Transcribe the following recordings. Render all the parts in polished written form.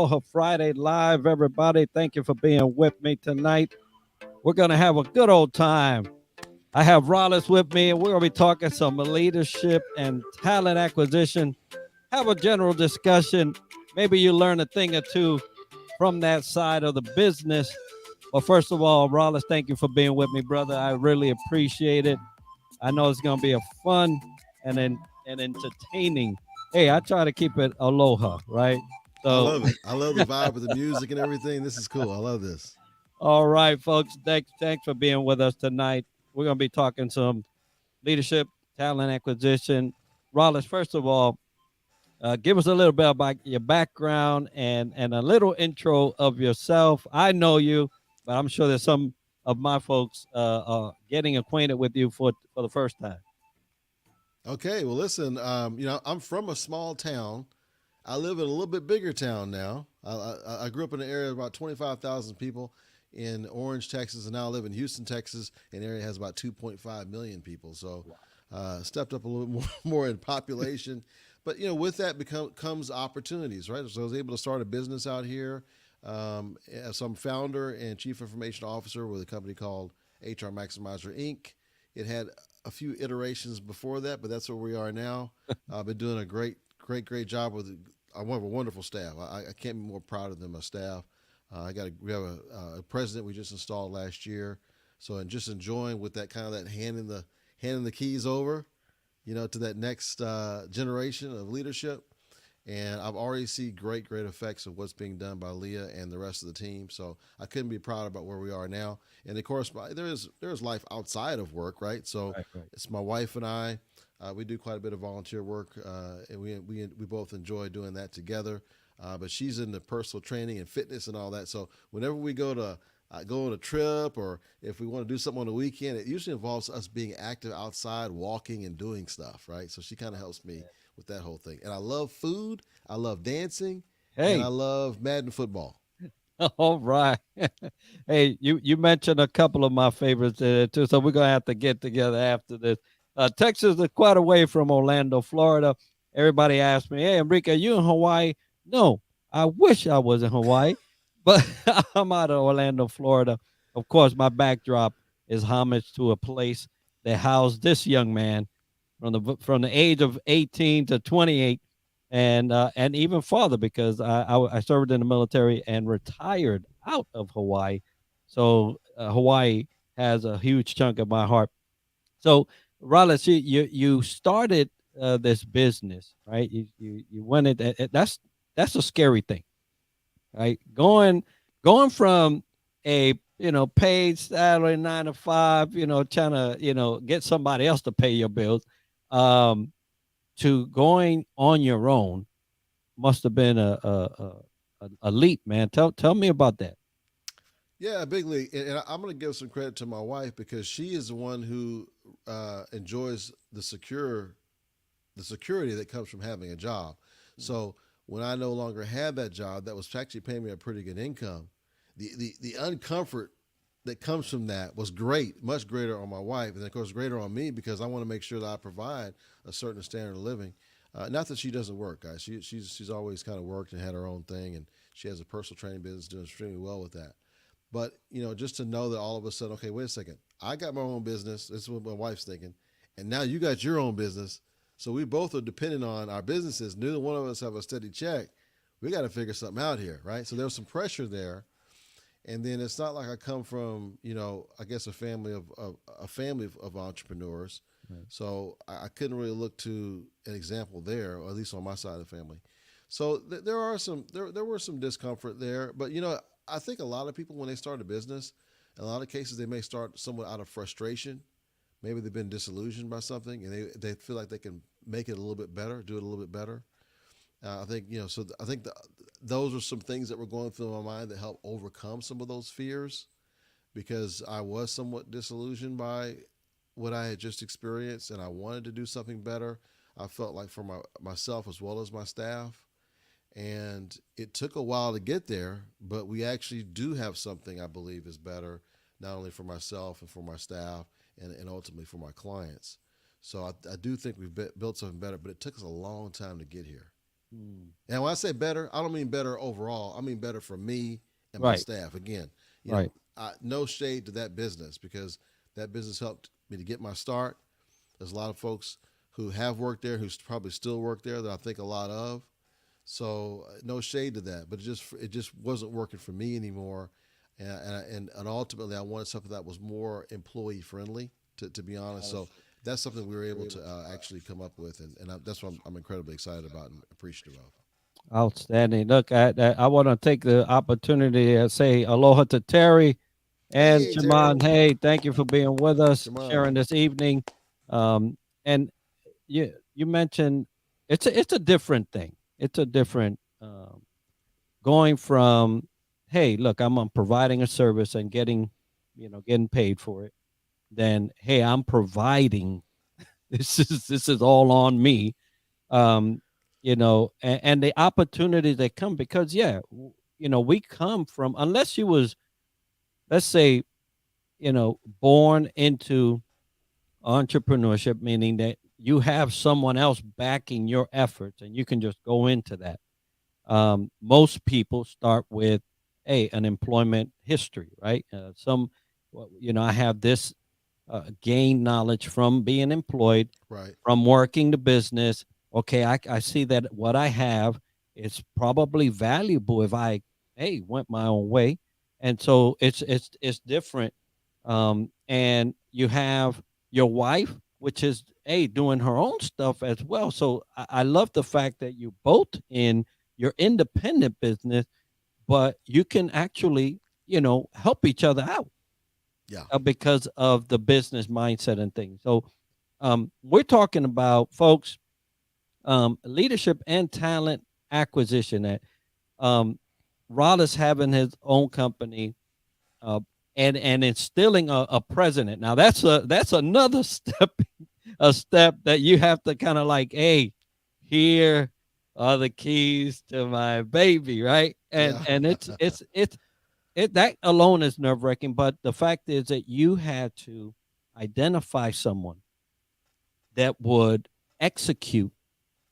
Aloha Friday Live, everybody. Thank you for being with me tonight. We're going to have a good old time. I have Rollis with me, and we're going to be talking some leadership and talent acquisition. Have a general discussion. Maybe you learn a thing or two from that side of the business. But first of all, Rollis, thank you for being with me, brother. I really appreciate it. I know it's going to be a fun and entertaining. Hey, I try to keep it aloha, right? I So, love it. I love the vibe of the music and everything. This is cool. I love this. all right, folks. Thanks for being with us tonight. We're going to be talking some leadership, talent acquisition. Rollis, first of all, give us a little bit about your background and a little intro of yourself. I know you, but I'm sure there's some of my folks getting acquainted with you for the first time. Okay, well, listen, I'm from a small town. I live in a little bit bigger town now. I grew up in an area of about 25,000 people in Orange, Texas, and now I live in Houston, Texas. An area has about 2.5 million people. So stepped up a little more, more in population. But, with that comes opportunities, right? So I was able to start a business out here. So I'm founder and chief information officer with a company called HR Maximizer Inc. It had a few iterations before that, but that's where we are now. I've been doing a great job with it. I have a wonderful staff. I can't be more proud of them, my staff. We have a president we just installed last year. So, and just enjoying with that kind of that handing the keys over, to that next generation of leadership. And I've already seen great effects of what's being done by Leah and the rest of the team. So I couldn't be proud about where we are now. And of course, there's life outside of work, right? So Right. it's my wife and I. We do quite a bit of volunteer work, and we both enjoy doing that together. But she's into personal training and fitness and all that. So whenever we go on a trip, or if we want to do something on the weekend, it usually involves us being active outside, walking and doing stuff, right? So she kind of helps me with that whole thing. And I love food, I love dancing, and I Hey, love Madden football. all right. Hey, you mentioned a couple of my favorites too, so we're gonna have to get together after this. Texas is quite away from Orlando, Florida. Everybody asks me, "Hey, Enrique, are you in Hawaii?" No, I wish I was in Hawaii, but I'm out of Orlando, Florida. Of course, my backdrop is homage to a place that housed this young man from the age of 18 to 28, and even farther because I served in the military and retired out of Hawaii. So Hawaii has a huge chunk of my heart. So Rollins, you started this business, right? You went it. That's a scary thing, right? Going from a paid salary 9 to 5, trying to get somebody else to pay your bills, um, to going on your own must have been a leap, man. Tell me about that. Yeah, big league. And I'm going to give some credit to my wife because she is the one who enjoys the security that comes from having a job. So when I no longer had that job, that was actually paying me a pretty good income. The uncomfort that comes from that was great, much greater on my wife, and of course greater on me because I want to make sure that I provide a certain standard of living. Not that she doesn't work, guys. She's always kind of worked and had her own thing, and she has a personal training business doing extremely well with that. But just to know that all of a sudden, okay, wait a second, I got my own business. This is what my wife's thinking, and now you got your own business. So we both are dependent on our businesses. Neither one of us have a steady check. We got to figure something out here, right? So there's some pressure there. And then it's not like I come from, I guess a family of entrepreneurs. Right. So I couldn't really look to an example there, or at least on my side of the family. So there were some discomfort there, but I think a lot of people when they start a business, in a lot of cases they may start somewhat out of frustration. Maybe they've been disillusioned by something, and they feel like they can make it a little bit better, do it a little bit better. I think so. I think those are some things that were going through my mind that helped overcome some of those fears, because I was somewhat disillusioned by what I had just experienced, and I wanted to do something better. I felt like for myself as well as my staff, and it took a while to get there, but we actually do have something I believe is better, not only for myself and for my staff, and ultimately for my clients. So I do think we've built something better, but it took us a long time to get here. Mm. And when I say better, I don't mean better overall. I mean better for me and my Right. staff. Again, Right. no shade to that business because that business helped me to get my start. There's a lot of folks who have worked there, who probably still work there that I think a lot of. So no shade to that, but it just wasn't working for me anymore, and ultimately I wanted something that was more employee friendly. To be honest, so that's something we were able to actually come up with, and that's what I'm incredibly excited about and appreciative of. Outstanding. Look, I want to take the opportunity to say aloha to Terry and Hey, Jaman. Terry, Hey, thank you for being with us, come on. sharing this evening. And you mentioned it's a different thing. It's a different going from, hey, look, I'm providing a service and getting paid for it. Then, hey, I'm providing. This is all on me. um and the opportunities that come because we come from, unless you was, let's say, born into entrepreneurship, meaning that you have someone else backing your efforts and you can just go into that. Most people start with an employment history, right? I have this gain knowledge from being employed, Right. from working the business. Okay, I see that what I have is probably valuable if I went my own way, and so it's different. And you have your wife, which is doing her own stuff as well. So I love the fact that you both in your independent business, but you can actually help each other out Yeah. because of the business mindset and things. So we're talking about, folks, leadership and talent acquisition. That um, Rollis having his own company, uh, and instilling a president. Now that's another step, a step that you have to kind of like, hey, here are the keys to my baby, right? And Yeah. and it that alone is nerve wracking. But the fact is that you had to identify someone that would execute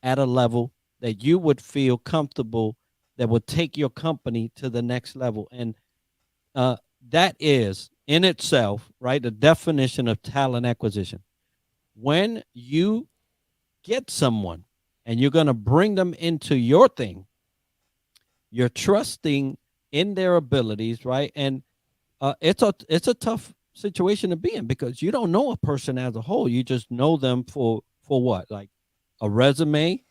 at a level that you would feel comfortable, that would take your company to the next level. And uh, that is in itself, right, the definition of talent acquisition. When you get someone and you're going to bring them into your thing, you're trusting in their abilities, right? And it's a tough situation to be in because you don't know a person as a whole. You just know them for what, like a resume,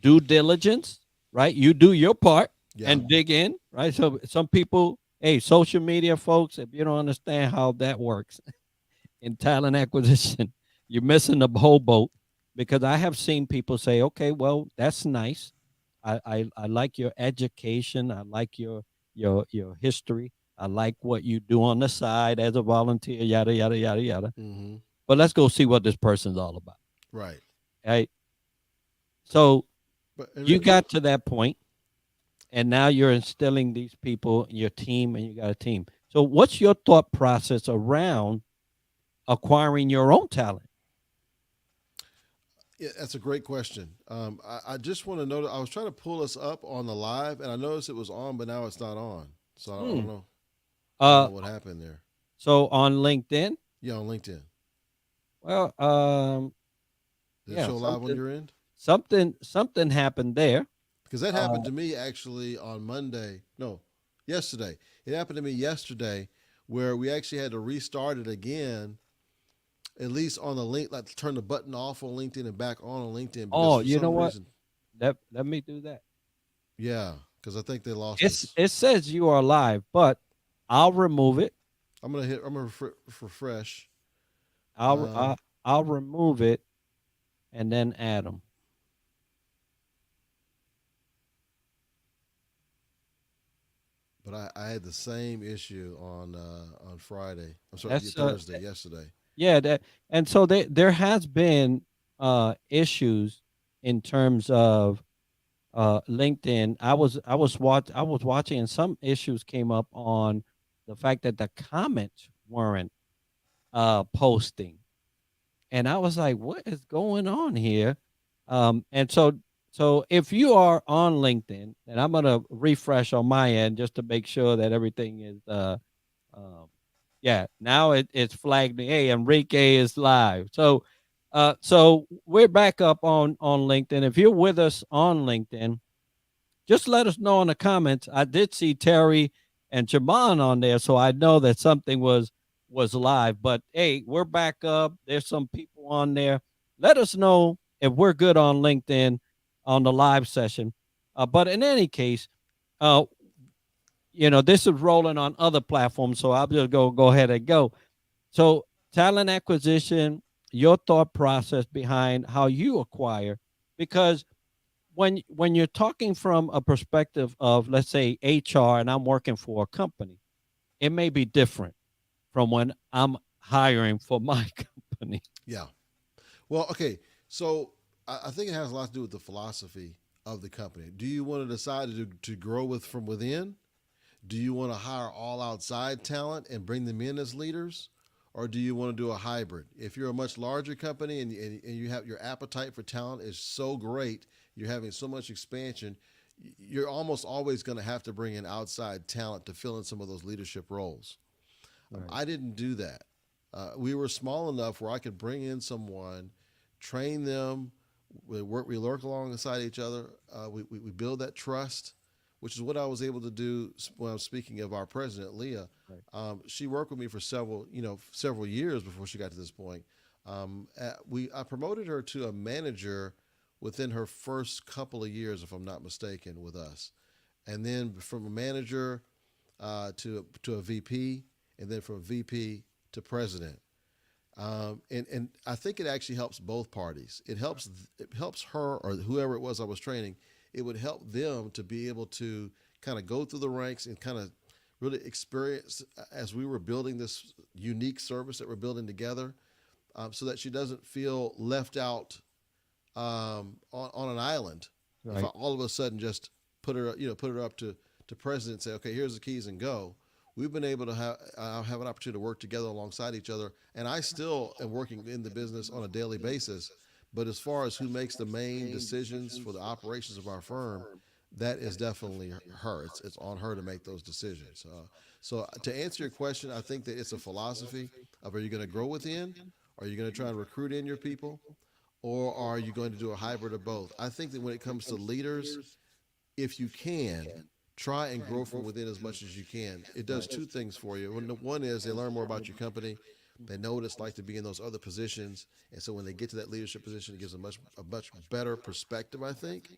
due diligence, right? You do your part Yeah. and dig in, right? So some people, hey, social media folks, if you don't understand how that works in talent acquisition, you're missing the whole boat, because I have seen people say, okay, well, that's nice. I like your education. I like your history. I like what you do on the side as a volunteer, yada, yada, yada, yada. Mm-hmm. But let's go see what this person's all about. Right. Right. So But you got to that point, and now you're instilling these people in your team, and you got a team. So what's your thought process around acquiring your own talent? yeah, that's a great question. I just want to know. I was trying to pull us up on the live, and I noticed it was on, but now it's not on. So I Hmm. don't know. I don't Uh, know what happened there. so on LinkedIn, Yeah, on LinkedIn. well, Did it yeah, show live on your end? something happened there. Because that Uh, happened to me actually on Monday. No, yesterday. It happened to me yesterday where we actually had to restart it again, at least on the link, like turn the button off on LinkedIn and back on LinkedIn because oh, for you know some what? reason, Let me do that. yeah, because I think they lost It's us. it says you are live, but I'll remove it. I'm gonna refresh. I'll Um, I'll, I'll remove it and then add them. but I had the same issue on Friday. I'm sorry, That's Thursday, yesterday. yeah, that, and so there has been issues in terms of LinkedIn. I was watching, and some issues came up on the fact that the comments weren't posting, and I was like, what is going on here? And so So if you are on LinkedIn, and I'm gonna refresh on my end just to make sure that everything is um, yeah, now it's flagged me. Hey, Enrique is live. So we're back up on LinkedIn. If you're with us on LinkedIn, just let us know in the comments. I did see Terry and Jaman on there, so I know that something was live. But hey, we're back up. There's some people on there. Let us know if we're good on LinkedIn on the live session. But in any case, uh, this is rolling on other platforms, so I'll just go ahead and go. So talent acquisition, your thought process behind how you acquire, because when you're talking from a perspective of, let's say, HR, and I'm working for a company, it may be different from when I'm hiring for my company. Yeah. Well, okay. So I think it has a lot to do with the philosophy of the company. Do you want to decide to grow with from within? Do you want to hire all outside talent and bring them in as leaders? Or do you want to do a hybrid? If you're a much larger company and you have your appetite for talent is so great, you're having so much expansion, you're almost always going to have to bring in outside talent to fill in some of those leadership roles. Right. I didn't do that. We were small enough where I could bring in someone, train them, we work alongside each other, we build that trust, which is what I was able to do when I'm speaking of our president, Leah. Right. She worked with me for several years before she got to this point. I promoted her to a manager within her first couple of years, if I'm not mistaken, with us, and then from a manager to a VP, and then from VP to president. And I think it actually helps both parties. It helps her or whoever it was I was training. It would help them to be able to kind of go through the ranks and kind of really experience as we were building this unique service that we're building together, so that she doesn't feel left out on an island. If I Right. all of a sudden just put her up to president and say, okay, here's the keys and go. We've been able to have an opportunity to work together alongside each other, and I still am working in the business on a daily basis. But as far as who makes the main decisions for the operations of our firm, that is definitely her. It's on her to make those decisions. So to answer your question, I think that it's a philosophy of, are you going to grow within? Are you going to try and recruit in your people? Or are you going to do a hybrid of both? I think that when it comes to leaders, if you can, try and grow from within as much as you can. It does two things for you. One is they learn more about your company. They know what it's like to be in those other positions, and so when they get to that leadership position, it gives them a much better perspective, I think.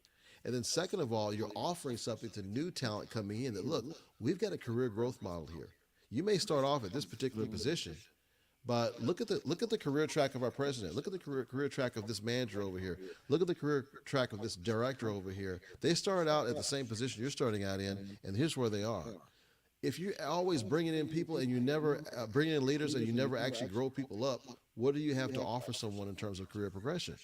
And then second of all, you're offering something to new talent coming in that, look, we've got a career growth model here. You may start off at this particular position, but look at the career track of our president. Look at the career track of this manager over here. Look at the career track of this director over here. They started out at the same position you're starting out in, and here's where they are. If you're always bringing in people and you never bringing in leaders and you never actually grow people up, what do you have to offer someone in terms of career progression?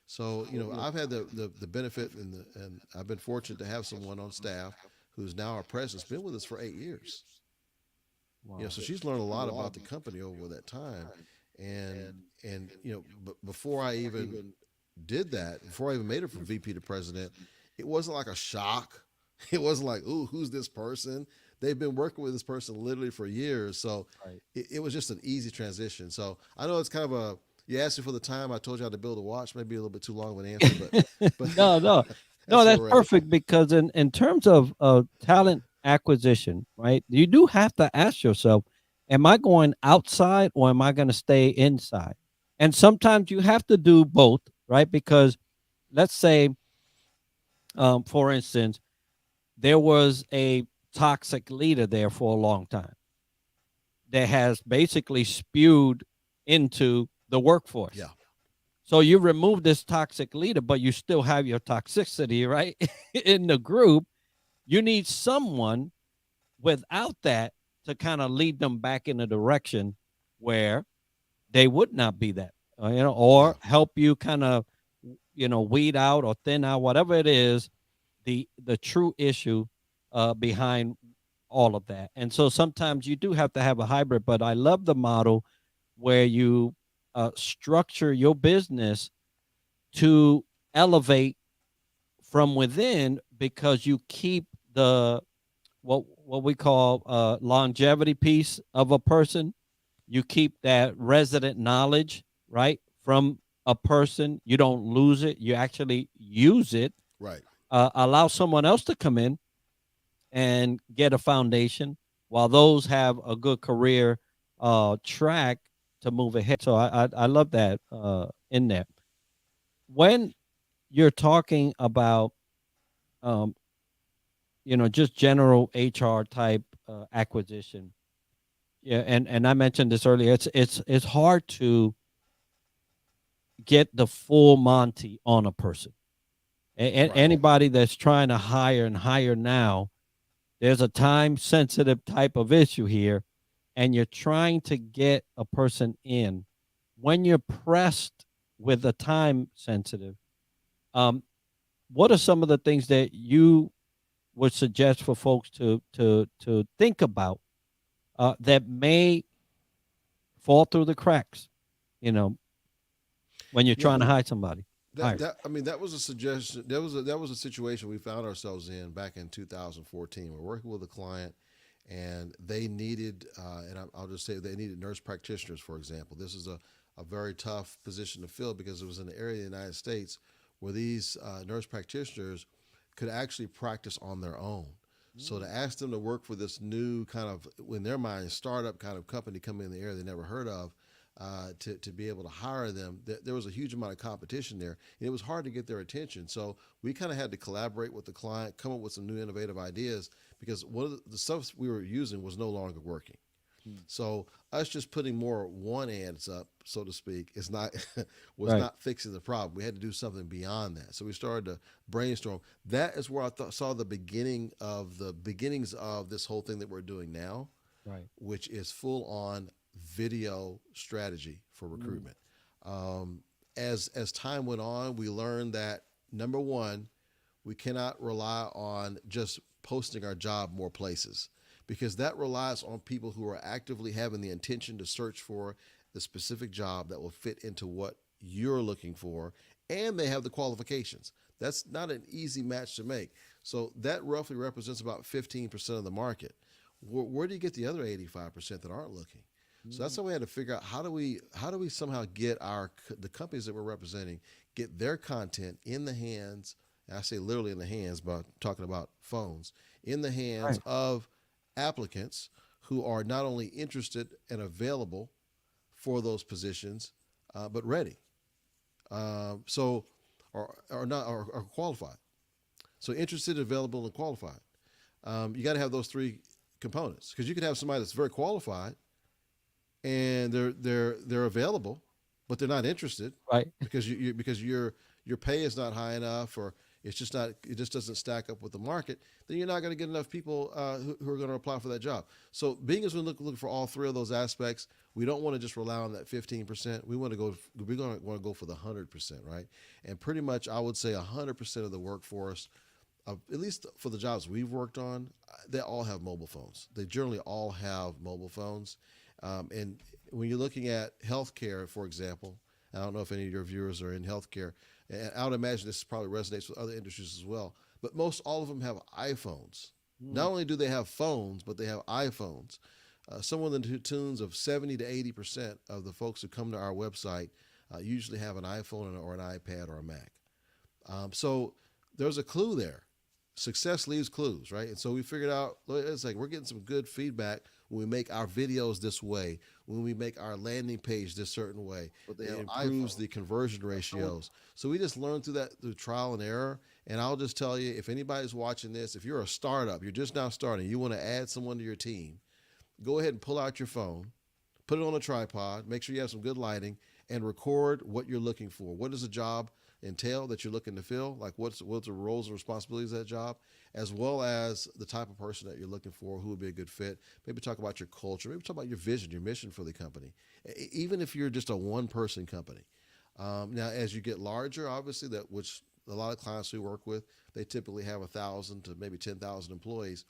So I've had the benefit and I've been fortunate to have someone on staff who's now our president's been with us for 8 years. Wow. So she's learned a lot about the company over that time, and before I even did that, before I even made it from VP to president, it wasn't like a shock. It wasn't like, ooh, who's this person? They've been working with this person literally for years, so Right. it was just an easy transition. So I know it's kind of a, you asked me for the time. I told you how to build a watch. Maybe a little bit too long of an answer, but No, no, no. that's where That's we're at. perfect, because in terms of talent acquisition, right? You do have to ask yourself, am I going outside or am I going to stay inside? And sometimes you have to do both, right? Because let's say, for instance, there was a toxic leader there for a long time that has basically spewed into the workforce. Yeah, So you remove this toxic leader, but you still have your toxicity, right? In the group. You need someone without that to kind of lead them back in a direction where they would not be that, yeah, or help you kind of, weed out or thin out, whatever it is, the true issue behind all of that. And so sometimes you do have to have a hybrid, but I love the model where you structure your business to elevate from within because you keep the what we call longevity piece of a person. You keep that resident knowledge, right, from a person. You don't lose it. You actually use it. Right. Allow someone else to come in and get a foundation while those have a good career track to move ahead. So I love that in there. When you're talking about um, just general HR type acquisition, yeah, and I mentioned this earlier. It's hard to get the full Monty on a person. Right. Anybody that's trying to hire and hire now, there's a time sensitive type of issue here, and you're trying to get a person in. When you're pressed with a time sensitive, um, what are some of the things that you would suggest for folks to think about that may fall through the cracks? You know, when you're Yeah. trying to hire somebody. Hire. That I mean that was a suggestion. That was a situation we found ourselves in back in 2014. We're working with a client, and they needed, I'll just say they needed nurse practitioners, for example. This is a very tough position to fill because it was in an area of the United States where these nurse practitioners could actually practice on their own. So to ask them to work for this new kind of, in their mind, startup kind of company coming in the area they never heard of, to be able to hire them, there was a huge amount of competition there, and it was hard to get their attention. So we kind of had to collaborate with the client, come up with some new innovative ideas because one of the stuff we were using was no longer working. Mm. So us just putting more one ads up, so to speak, is not was Right. not fixing the problem. We had to do something beyond that. So we started to brainstorm. That is where saw the beginnings of this whole thing that we're doing now, Right. which is full on video strategy for Mm. recruitment. Um, as time went on, we learned that number one, we cannot rely on just posting our job more places because that relies on people who are actively having the intention to search for the specific job that will fit into what you're looking for and they have the qualifications. That's not an easy match to make. So that roughly represents about 15% of the market. Where do you get the other 85% that aren't looking? So that's Mm. how we had to figure out how do we somehow get the companies that we're representing get their content in the hands. And I say literally in the hands, but I'm talking about phones in the hands Right. of applicants who are not only interested and available for those positions, but ready. So or not or qualified. So interested, available, and qualified. You got to have those three components because you could have somebody that's very qualified and they're available, but they're not interested Right. because because your pay is not high enough, or it just doesn't stack up with the market. Then you're not going to get enough people who are going to apply for that job. So being as we look for all three of those aspects, we don't want to just rely on that 15%. We're going to want to go for the 100%, right? And pretty much I would say 100% of the workforce, at least for the jobs we've worked on, they all have mobile phones. They generally all have mobile phones. And when you're looking at healthcare, for example, I don't know if any of your viewers are in healthcare, and I would imagine this probably resonates with other industries as well, but most all of them have iPhones. Mm. Not only do they have phones, but they have iPhones. Somewhere in the tunes of 70 to 80% of the folks who come to our website usually have an iPhone or an iPad or a Mac. So there's a clue there. Success leaves clues, right? And so we figured out it's like we're getting some good feedback when we make our videos this way, when we make our landing page this certain way. But they It have improves iPhone. the conversion ratios. So we just learned through that through trial and error. And I'll just tell you, if anybody's watching this, if you're a startup, you're just now starting, you want to add someone to your team, go ahead and pull out your phone, put it on a tripod, make sure you have some good lighting, and record what you're looking for. What does the job entail that you're looking to fill? Like what's the roles and responsibilities of that job, as well as the type of person that you're looking for, who would be a good fit. Maybe talk about your culture. Maybe talk about your vision, your mission for the company. Even if you're just a one-person company. Now, as you get larger, obviously, that which a lot of clients we work with, they typically have 1,000 to maybe 10,000 employees.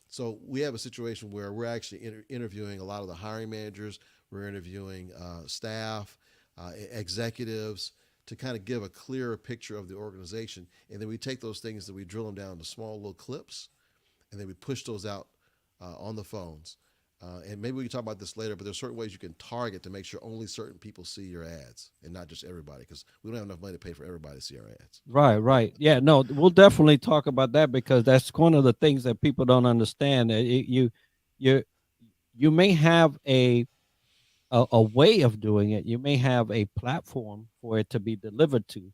So we have a situation where we're actually interviewing a lot of the hiring managers. We're interviewing staff, executives to kind of give a clearer picture of the organization. And then we take those things that we drill them down to small little clips, and then we push those out on the phones. And maybe we can talk about this later, but there's certain ways you can target to make sure only certain people see your ads and not just everybody, because we don't have enough money to pay for everybody to see our ads. Right, right. Yeah, no, we'll definitely talk about that because that's one of the things that people don't understand. You you may have a way of doing it. You may have a platform for it to be delivered to,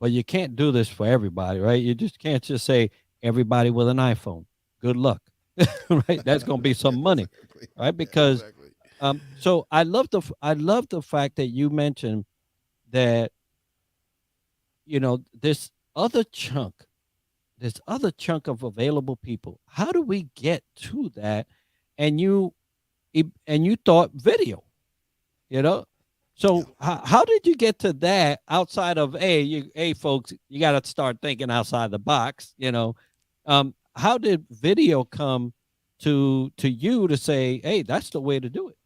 but you can't do this for everybody, right? You just can't just say everybody with an iPhone. Good luck, right? That's going to be some money, Exactly. right? Yeah, Because exactly. so I love the fact that you mentioned that this other chunk, this other chunk of available people. How do we get to that? And you thought video, you know. Yeah. So how did you get to that outside of hey folks, you got to start thinking outside the box, how did video come to you to say, hey, that's the way to do it?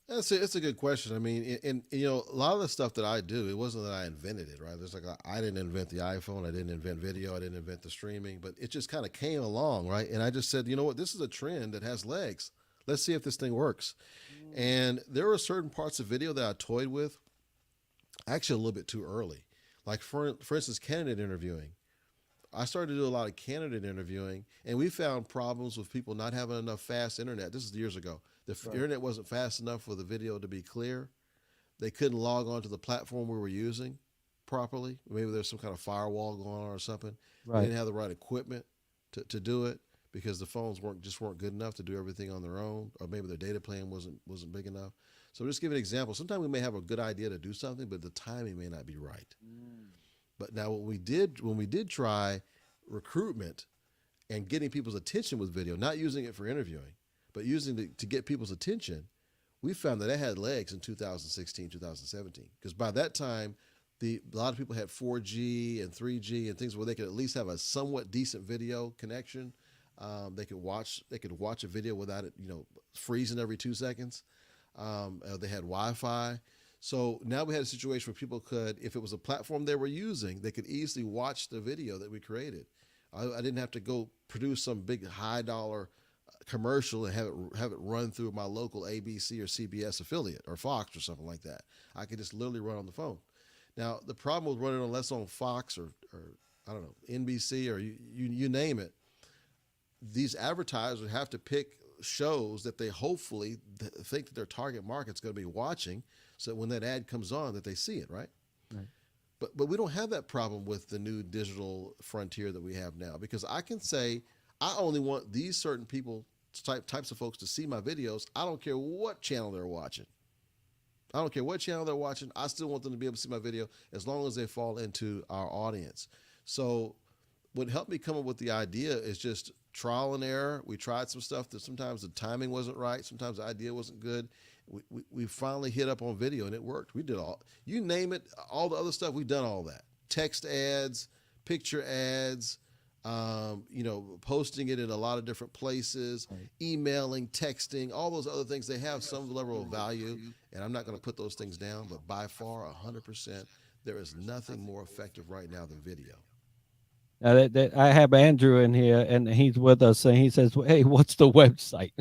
It's a good question. I mean, a lot of the stuff that I do, it wasn't that I invented it, right? There's like I didn't invent the iPhone, I didn't invent video, I didn't invent the streaming, but it just kind of came along, right? And I just said, you know what, this is a trend that has legs. Let's see if this thing works. And there were certain parts of video that I toyed with, actually a little bit too early. Like for instance, candidate interviewing. I started to do a lot of candidate interviewing, and we found problems with people not having enough fast internet. This is years ago. The Right. internet wasn't fast enough for the video to be clear. They couldn't log on to the platform we were using properly. Maybe there's some kind of firewall going on or something. They Right. didn't have the right equipment to do it because the phones weren't good enough to do everything on their own, or maybe their data plan wasn't big enough. So just give an example. Sometimes we may have a good idea to do something, but the timing may not be right. Mm. But now what we did when we did try recruitment and getting people's attention with video, not using it for interviewing, but using it to get people's attention, we found that it had legs in 2016, 2017. Because by that time, a lot of people had 4G and 3G and things where they could at least have a somewhat decent video connection. They could watch a video without it, freezing every 2 seconds. They had Wi-Fi. So now we had a situation where people could, if it was a platform they were using, they could easily watch the video that we created. I didn't have to go produce some big high dollar commercial and have it run through my local ABC or CBS affiliate or Fox or something like that. I could just literally run on the phone. Now the problem with running unless on Fox or I don't know, NBC or you name it, these advertisers would have to pick shows that they hopefully think that their target market's going to be watching, so that when that ad comes on that they see it, right? Right. But we don't have that problem with the new digital frontier that we have now, because I can say I only want these certain people types of folks to see my videos. I don't care what channel they're watching. I don't care what channel they're watching. I still want them to be able to see my video as long as they fall into our audience. So what helped me come up with the idea is just trial and error. We tried some stuff that sometimes the timing wasn't right. Sometimes the idea wasn't good. We finally hit up on video and it worked. We did all, you name it, all the other stuff, we've done all that. Text ads, picture ads, posting it in a lot of different places, Right. emailing, texting, all those other things. They have some level of value, and I'm not going to put those things down, but by far, 100%, there is nothing more effective right now than video. Now I have Andrew in here, and he's with us, and he says, "Hey, what's the website?"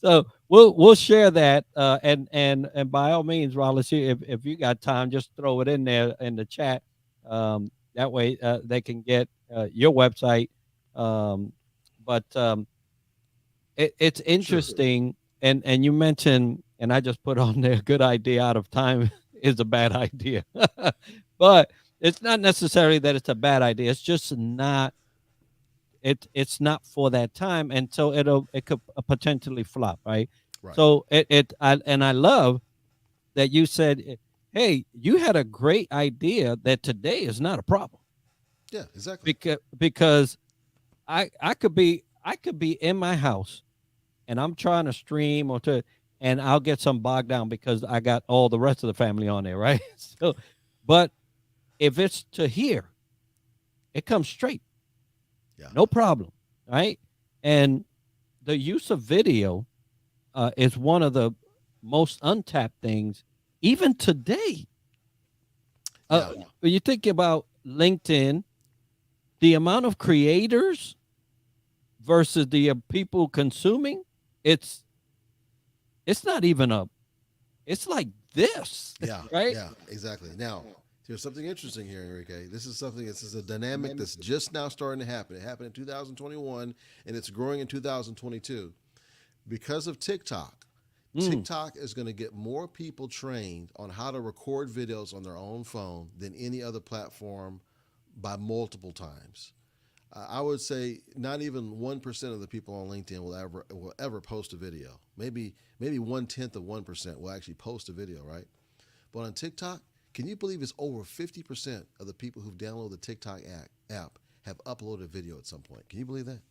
So we'll share that, and by all means, Rollis, if you got time, just throw it in there in the chat. That way, they can get your website. Um, but it's Sure. interesting, and you mentioned, and I just put on there, "Good idea out of time is a bad idea," but it's not necessarily that it's a bad idea. It's just not it's not for that time, and so it could potentially flop, right? Right. So I love that you said, hey, you had a great idea that today is not a problem Yeah, exactly. because I could be in my house and I'm trying to stream and I'll get some bogged down because I got all the rest of the family on there, right? So, but if it's to here, it comes straight, Yeah. no problem, right? And the use of video is one of the most untapped things, even today. Yeah. When you think about LinkedIn, the amount of creators versus the people consuming, it's it's not even a. It's like this, Yeah, right? yeah, exactly. Now, here's something interesting here, Enrique. This is a dynamic that's just now starting to happen. It happened in 2021 and it's growing in 2022. Because of TikTok, Mm, TikTok is going to get more people trained on how to record videos on their own phone than any other platform by multiple times. I would say not even 1% of the people on LinkedIn will ever post a video. Maybe 1/10 of 1% will actually post a video, right? But on TikTok, can you believe it's over 50% of the people who've downloaded the TikTok app have uploaded a video at some point? Can you believe that?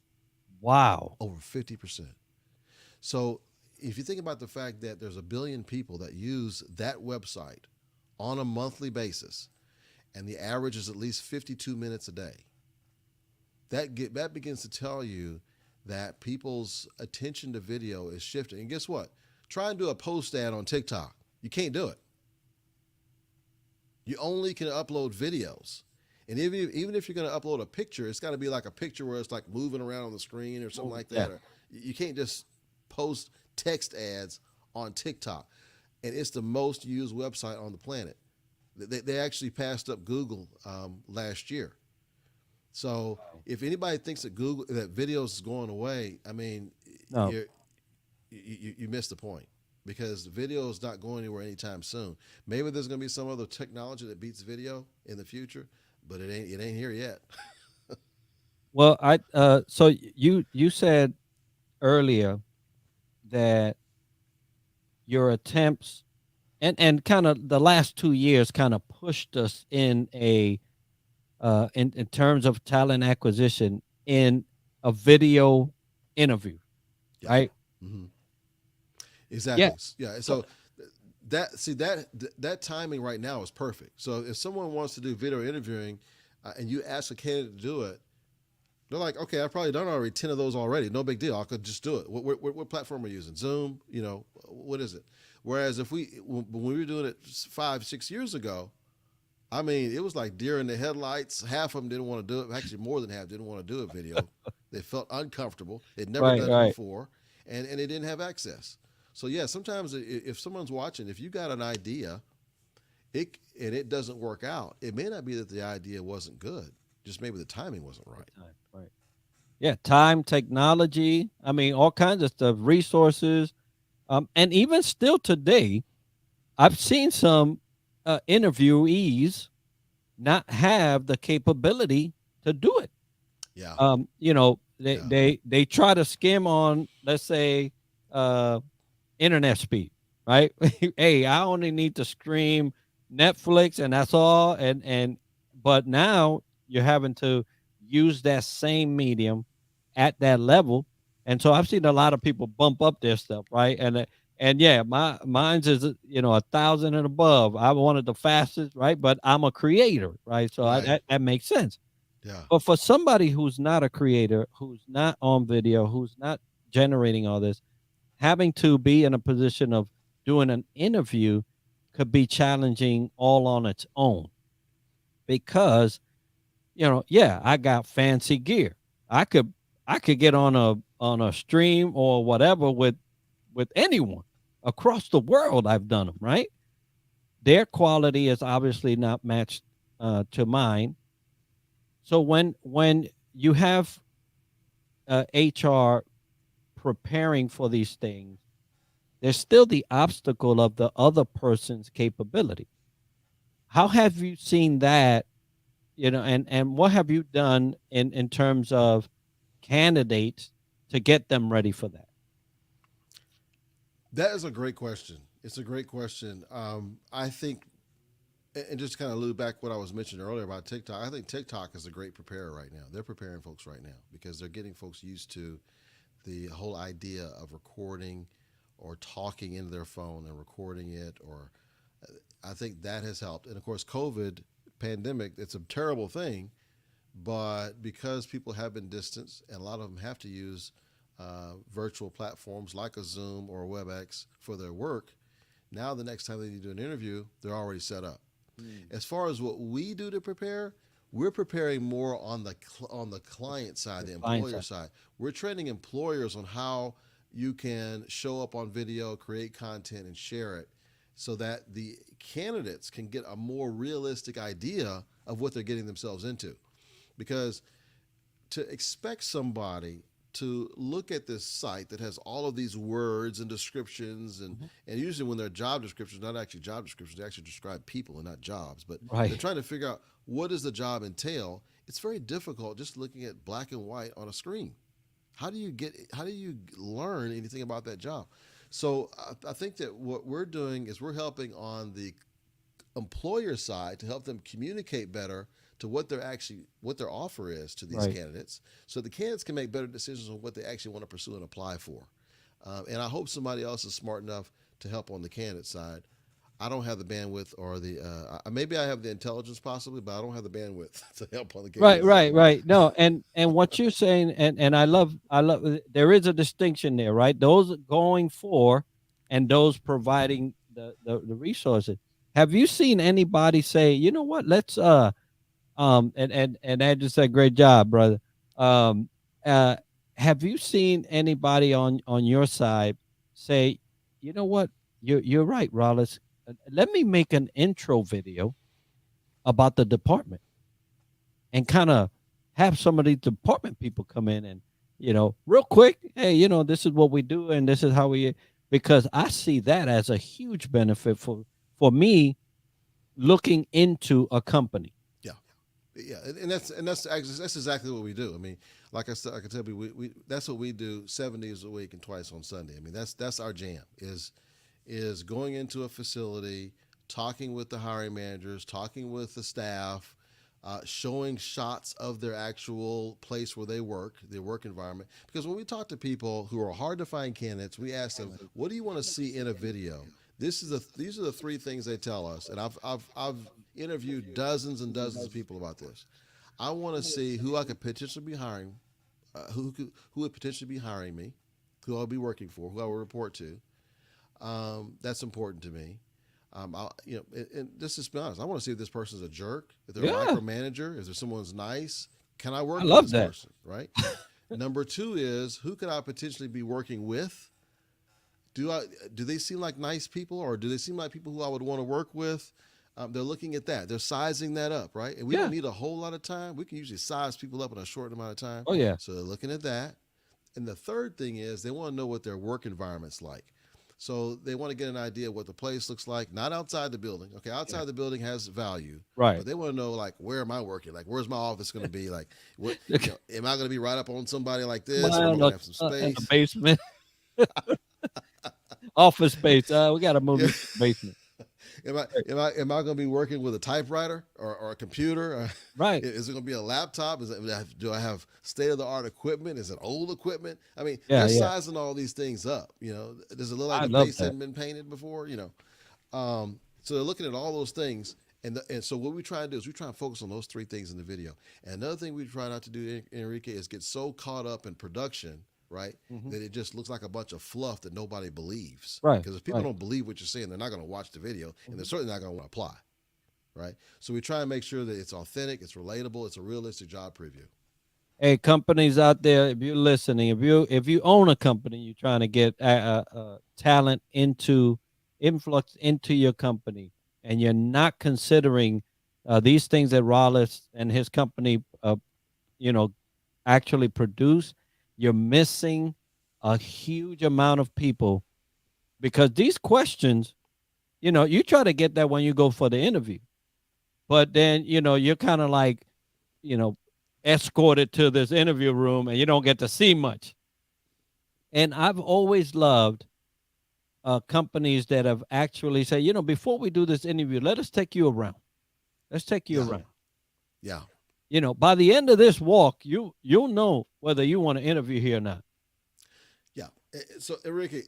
wow. Over 50%. So if you think about the fact that there's a billion people that use that website on a monthly basis, and the average is at least 52 minutes a day, that begins to tell you that people's attention to video is shifting. And guess what? Try and do a post ad on TikTok. You can't do it. You only can upload videos. And even if you're going to upload a picture, it's got to be like a picture where it's like moving around on the screen or something like Yeah. that. Or you can't just post text ads on TikTok. And it's the most used website on the planet. They actually passed up Google last year. So if anybody thinks that videos is going away, I mean, No. you're, you missed the point because the video is not going anywhere anytime soon. Maybe there's going to be some other technology that beats video in the future, but it ain't here yet. Well, so you said earlier that your attempts and kind of the last 2 years kind of pushed us in a in terms of talent acquisition in a video interview, Yeah. right? hmm Yeah. Exactly. Yeah. So So that timing right now is perfect. So if someone wants to do video interviewing, and you ask a candidate to do it, they're like, okay, I've probably done already 10 of those already. No big deal. I could just do it. What platform are you using? Zoom? What is it? Whereas when we were doing it 5, 6 years ago, I mean, it was like deer in the headlights. Half of them didn't want to do it. Actually, more than half didn't want to do a video. They felt uncomfortable. They'd never right, done it right. before, and they didn't have access. So yeah, sometimes if someone's watching, if you got an idea, it doesn't work out, it may not be that the idea wasn't good. Just maybe the timing wasn't right. Time, right. Yeah, time, technology. I mean, all kinds of stuff, resources, and even still today, I've seen some interviewees not have the capability to do it. Yeah, They yeah, they try to skim on, let's say, uh, internet speed, right? Hey, I only need to stream Netflix and that's all. But now you're having to use that same medium at that level. And so I've seen a lot of people bump up their stuff, right? And yeah, mine's is 1,000 and above. I wanted the fastest, right? But I'm a creator, right? So right, that makes sense. yeah, But for somebody who's not a creator, who's not on video, who's not generating all this, having to be in a position of doing an interview could be challenging all on its own because yeah, I got fancy gear. I could get on a stream or whatever with anyone across the world. I've done them, right. Their quality is obviously not matched to mine. So when you have HR preparing for these things, there's still the obstacle of the other person's capability. How have you seen that, and what have you done in terms of candidates to get them ready for that? that is a great question. It's a great question. I think, and just kind of loop back what I was mentioning earlier about TikTok. I think TikTok is a great preparer right now. They're preparing folks right now because they're getting folks used to the whole idea of recording or talking into their phone and recording it. Or I think that has helped. And of course, COVID pandemic, it's a terrible thing, but because people have been distanced and a lot of them have to use virtual platforms like a Zoom or a WebEx for their work, now the next time they need to do an interview, they're already set up. Mm. As far as what we do to prepare, we're preparing more on the client side, The the client employer side. side. We're training employers on how you can show up on video, create content, and share it, so that the candidates can get a more realistic idea of what they're getting themselves into. Because to expect somebody to look at this site that has all of these words and descriptions, Mhm. and usually when they're job descriptions, not actually job descriptions, they actually describe people and not jobs, but they're Right. trying to figure out what does the job entail. It's very difficult just looking at black and white on a screen. How do you learn anything about that job? So I think that what we're doing is we're helping on the employer side to help them communicate better to what their offer is to these Right. candidates, so the candidates can make better decisions on what they actually want to pursue and apply for. And I hope somebody else is smart enough to help on the candidate side. I don't have the bandwidth or the maybe I have the intelligence possibly, but I don't have the bandwidth to help on the Right, candidate right, side. right. No, and what you're saying, and I love there is a distinction there, right? Those going for and those providing the resources. Have you seen anybody say, you know what, let's and Andrew said, great job, brother. Um uh have you seen anybody on your side say, you know what, you're right, Rollis. Let me make an intro video about the department and kind of have some of these department people come in and, real quick, hey, this is what we do and this is how we, because I see that as a huge benefit for me looking into a company. Yeah, yeah, that's exactly what we do. I mean, like I said, I can tell you, we that's what we do 7 days a week and twice on Sunday. I mean, that's our jam is going into a facility, talking with the hiring managers, talking with the staff, showing shots of their actual place where they work, their work environment. Because when we talk to people who are hard to find candidates, we ask them, "What do you want to see in a video?" These are the three things they tell us, and I've interviewed dozens and dozens of people about this. I want to see who I could potentially be hiring, who would potentially be hiring me, who I'll be working for, who I will report to. That's important to me. And just to be honest, I want to see if this person's a jerk, if they're a Yeah, micromanager, if there's someone's nice. Can I I work with love this that. person? Right. Number two is who could I potentially be working with? Do they seem like nice people, or do they seem like people who I would want to work with? They're looking at that. They're sizing that up, right? And we don't Yeah. need a whole lot of time. We can usually size people up in a short amount of time. Oh yeah. So they're looking at that. And the third thing is they want to know what their work environment's like. So they want to get an idea of what the place looks like, not outside the building. Okay, Yeah. outside the building has value, Right. but they want to know like where am I working? Like where's my office going to be? Like what am I going to be right up on somebody like this, or am I Mine going to have some in the space? basement, office space. We got to move Yeah. you to the basement. Am I going to be working with a typewriter or a computer? Right. Is it going to be a laptop? Do I have state of the art equipment? Is it old equipment? I mean, Yeah. they're Yeah. sizing all these things up. Does it look like I the love base that. hadn't been painted before? So they're looking at all those things. And so what we try to do is we try and focus on those three things in the video. And another thing we try not to do, Enrique, is get so caught up in production, right, Hmm. that it just looks like a bunch of fluff that nobody believes. Right. Because if people Right. don't believe what you're saying, they're not going to watch the video, and they're Mhm. certainly not going to want to apply, right? So we try and make sure that it's authentic, it's relatable, it's a realistic job preview. Hey, companies out there, if you're listening, if you own a company, you're trying to get talent into influx into your company, and you're not considering these things that Rollis and his company, you know, actually produce, you're missing a huge amount of people because these questions, you try to get that when you go for the interview, but then you're kind of like, you know, escorted to this interview room and you don't get to see much. And I've always loved companies that have actually said, before we do this interview, let us take you around. Let's take you Yeah, around. yeah, By the end of this walk, you'll know whether you want to interview here or not. yeah. So Enrique,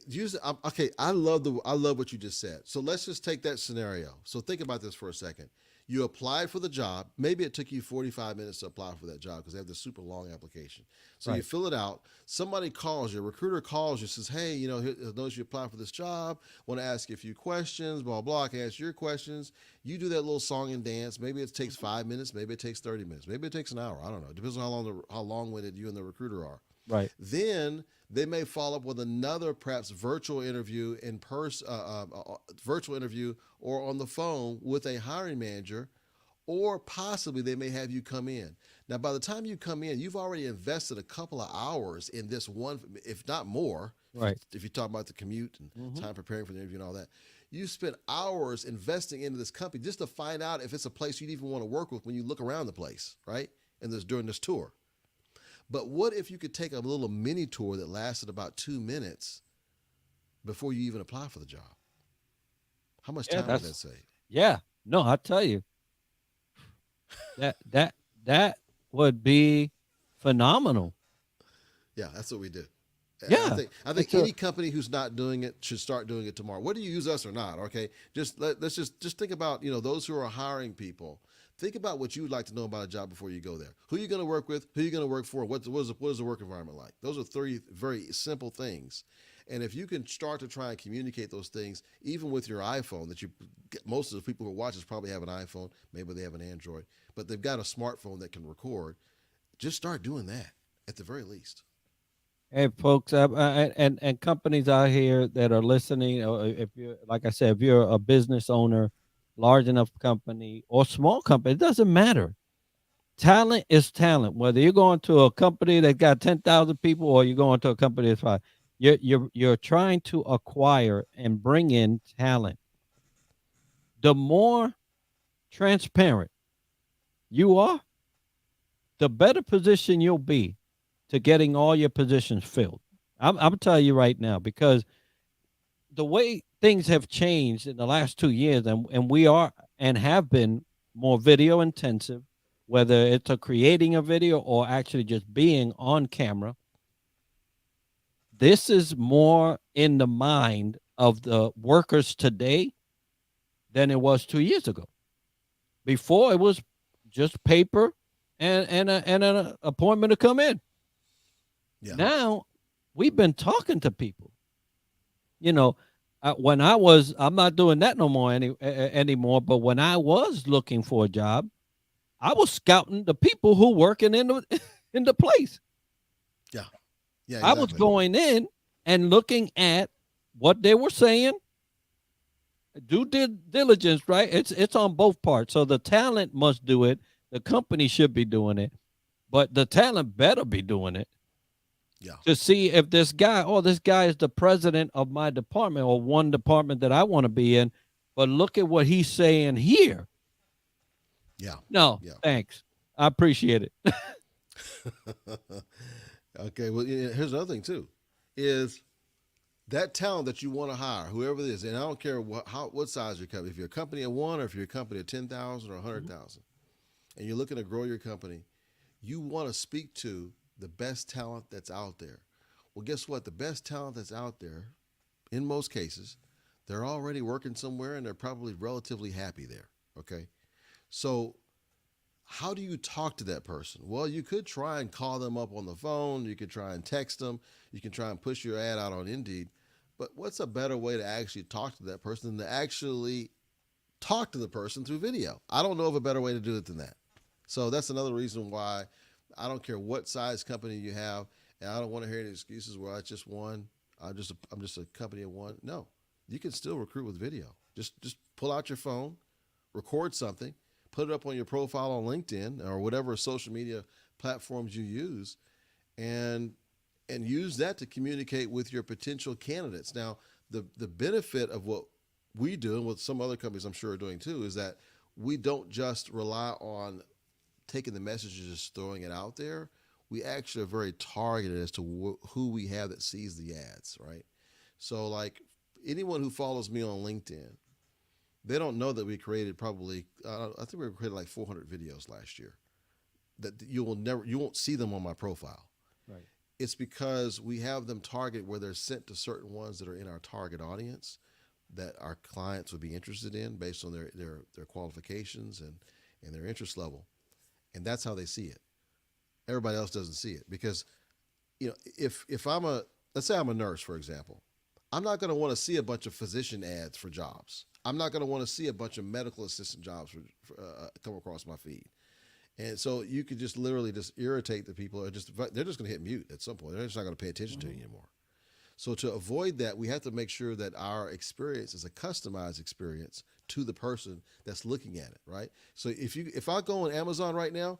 okay. I love what you just said. So let's just take that scenario. So think about this for a second. You applied for the job. Maybe it took you 45 minutes to apply for that job because they have this super long application. So you Right. fill it out. Somebody calls you, a recruiter calls you, says, hey, I noticed you applied for this job. Want to ask you a few questions, blah, blah. I can answer your questions. You do that little song and dance. Maybe it takes 5 minutes. Maybe it takes 30 minutes. Maybe it takes an hour. I don't know. It depends on how long-winded you and the recruiter are. Right. Then they may follow up with another perhaps virtual interview in person, virtual interview, or on the phone with a hiring manager, or possibly they may have you come in. Now, by the time you come in, you've already invested a couple of hours in this one, if not more. Right. If you talk about the commute and Mm-hmm. time preparing for the interview and all that, you spent hours investing into this company just to find out if it's a place you'd even want to work with when you look around the place, right? And during this tour. But what if you could take a little mini tour that lasted about 2 minutes before you even apply for the job? How much Yeah, time would that save? yeah. No, I tell you that that would be phenomenal. Yeah, that's what we did. And Yeah, I think it's a any company who's not doing it should start doing it tomorrow. Whether you use us or not, okay? Let's just think about those who are hiring people. Think about what you would like to know about a job before you go there. Who are you going to work with? Who are you going to work for? What is the work environment like? Those are three very simple things. And if you can start to try and communicate those things, even with your iPhone, most of the people who watch this probably have an iPhone, maybe they have an Android, but they've got a smartphone that can record. Just start doing that at the very least. Hey, folks, and companies out here that are listening, or if you're, like I said, if you're a business owner, large enough company or small company, it doesn't matter. Talent is talent. Whether you're going to a company that got 10,000 people or you're going to a company that's five, you're trying to acquire and bring in talent. The more transparent you are, the better position you'll be to getting all your positions filled. I'm telling you right now, because the way things have changed in the last 2 years, and we are and have been more video intensive, whether it's a creating a video or actually just being on camera, this is more in the mind of the workers today than it was 2 years ago. Before it was just paper and an appointment to come in. Yeah. Now we've been talking to people. You know, I'm not doing that no more anymore. But when I was looking for a job, I was scouting the people who working in the in the place. Yeah. Yeah, I was exactly. going in and looking at what they were saying. Do diligence, right? It's on both parts. So the talent must do it. The company should be doing it, but the talent better be doing it Yeah. to see if this guy is the president of my department or one department that I want to be in. But look at what he's saying here. Yeah. No, Yeah. thanks. I appreciate it. Okay. Well, here's another thing too, is that talent that you want to hire, whoever it is, and I don't care what size your company. If you're a company of one, or if you're a company of 10,000 or 100,000, and you're looking to grow your company, you want to speak to the best talent that's out there. Well, guess what? The best talent that's out there, in most cases, they're already working somewhere and they're probably relatively happy there. Okay. So, how do you talk to that person? Well, you could try and call them up on the phone. You could try and text them. You can try and push your ad out on Indeed. But what's a better way to actually talk to that person than to actually talk to the person through video? I don't know of a better way to do it than that. So that's another reason why I don't care what size company you have, and I don't want to hear any excuses where I just one. I'm just a company of one. No, you can still recruit with video. Just pull out your phone, record something, put it up on your profile on LinkedIn or whatever social media platforms you use, and use that to communicate with your potential candidates. Now, the benefit of what we do and what some other companies I'm sure are doing too is that we don't just rely on taking the messages, just throwing it out there. We actually are very targeted as to who we have that sees the ads, right? So, like anyone who follows me on LinkedIn, they don't know that we created probably, I think we created like 400 videos last year. That you won't see them on my profile. Right. It's because we have them targeted where they're sent to certain ones that are in our target audience. that our clients would be interested in based on their qualifications and their interest level. And that's how they see it. Everybody else doesn't see it because, if I'm let's say I'm a nurse, for example, I'm not going to want to see a bunch of physician ads for jobs. I'm not going to want to see a bunch of medical assistant jobs come across my feed. And so you could just literally just irritate the people, or they're just going to hit mute at some point. They're just not going to pay attention to you anymore. So to avoid that, we have to make sure that our experience is a customized experience to the person that's looking at it, right? So if I go on Amazon right now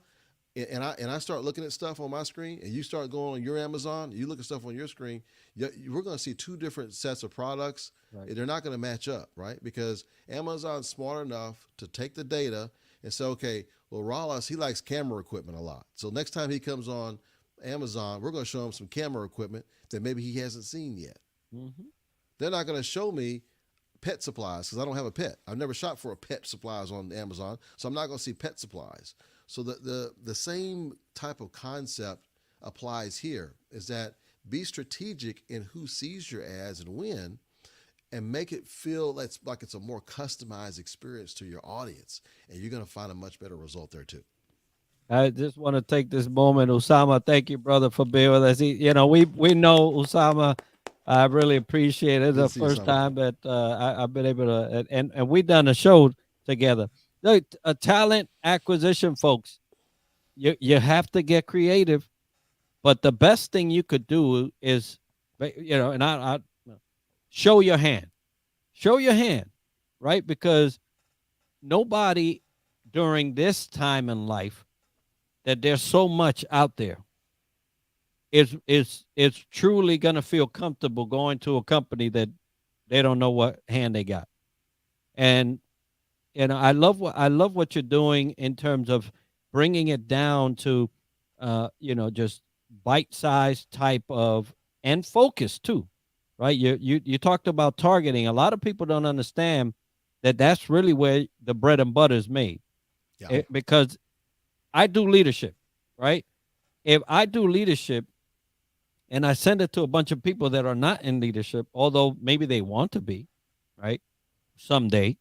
and I start looking at stuff on my screen, and you start going on your Amazon, you look at stuff on your screen, we're going to see two different sets of products. Right. They're not going to match up, right? Because Amazon's smart enough to take the data and say, okay, well, Rollis, he likes camera equipment a lot. So next time he comes on Amazon, we're going to show him some camera equipment that maybe he hasn't seen yet. Mm-hmm. They're not going to show me pet supplies because I don't have a pet. I've never shopped for a pet supplies on Amazon, so I'm not going to see pet supplies. So the same type of concept applies here, is that be strategic in who sees your ads and when, and make it feel like it's a more customized experience to your audience, and you're going to find a much better result there too. I just want to take this moment, Usama. Thank you, brother, for being with us. We know Usama. I really appreciate it. It's the first time that I've been able to, and we've done a show together. Look, talent acquisition, folks. You have to get creative, but the best thing you could do is, and I show your hand, right? Because nobody during this time in life, that there's so much out there, is truly going to feel comfortable going to a company that they don't know what hand they got. And I love what you're doing in terms of bringing it down to just bite-sized type of, and focus too, right? You talked about targeting. A lot of people don't understand that that's really where the bread and butter is made. Yeah. Because I do leadership, right? If I do leadership and I send it to a bunch of people that are not in leadership, although maybe they want to be, right, someday,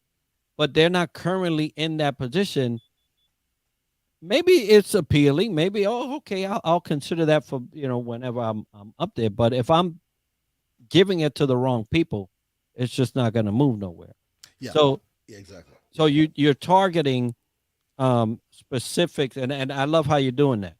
but they're not currently in that position, maybe it's appealing. Maybe, okay, I'll consider that for, whenever I'm up there. But if I'm giving it to the wrong people, it's just not going to move nowhere. Yeah. So, yeah, exactly. So you're targeting specifics, and I love how you're doing that.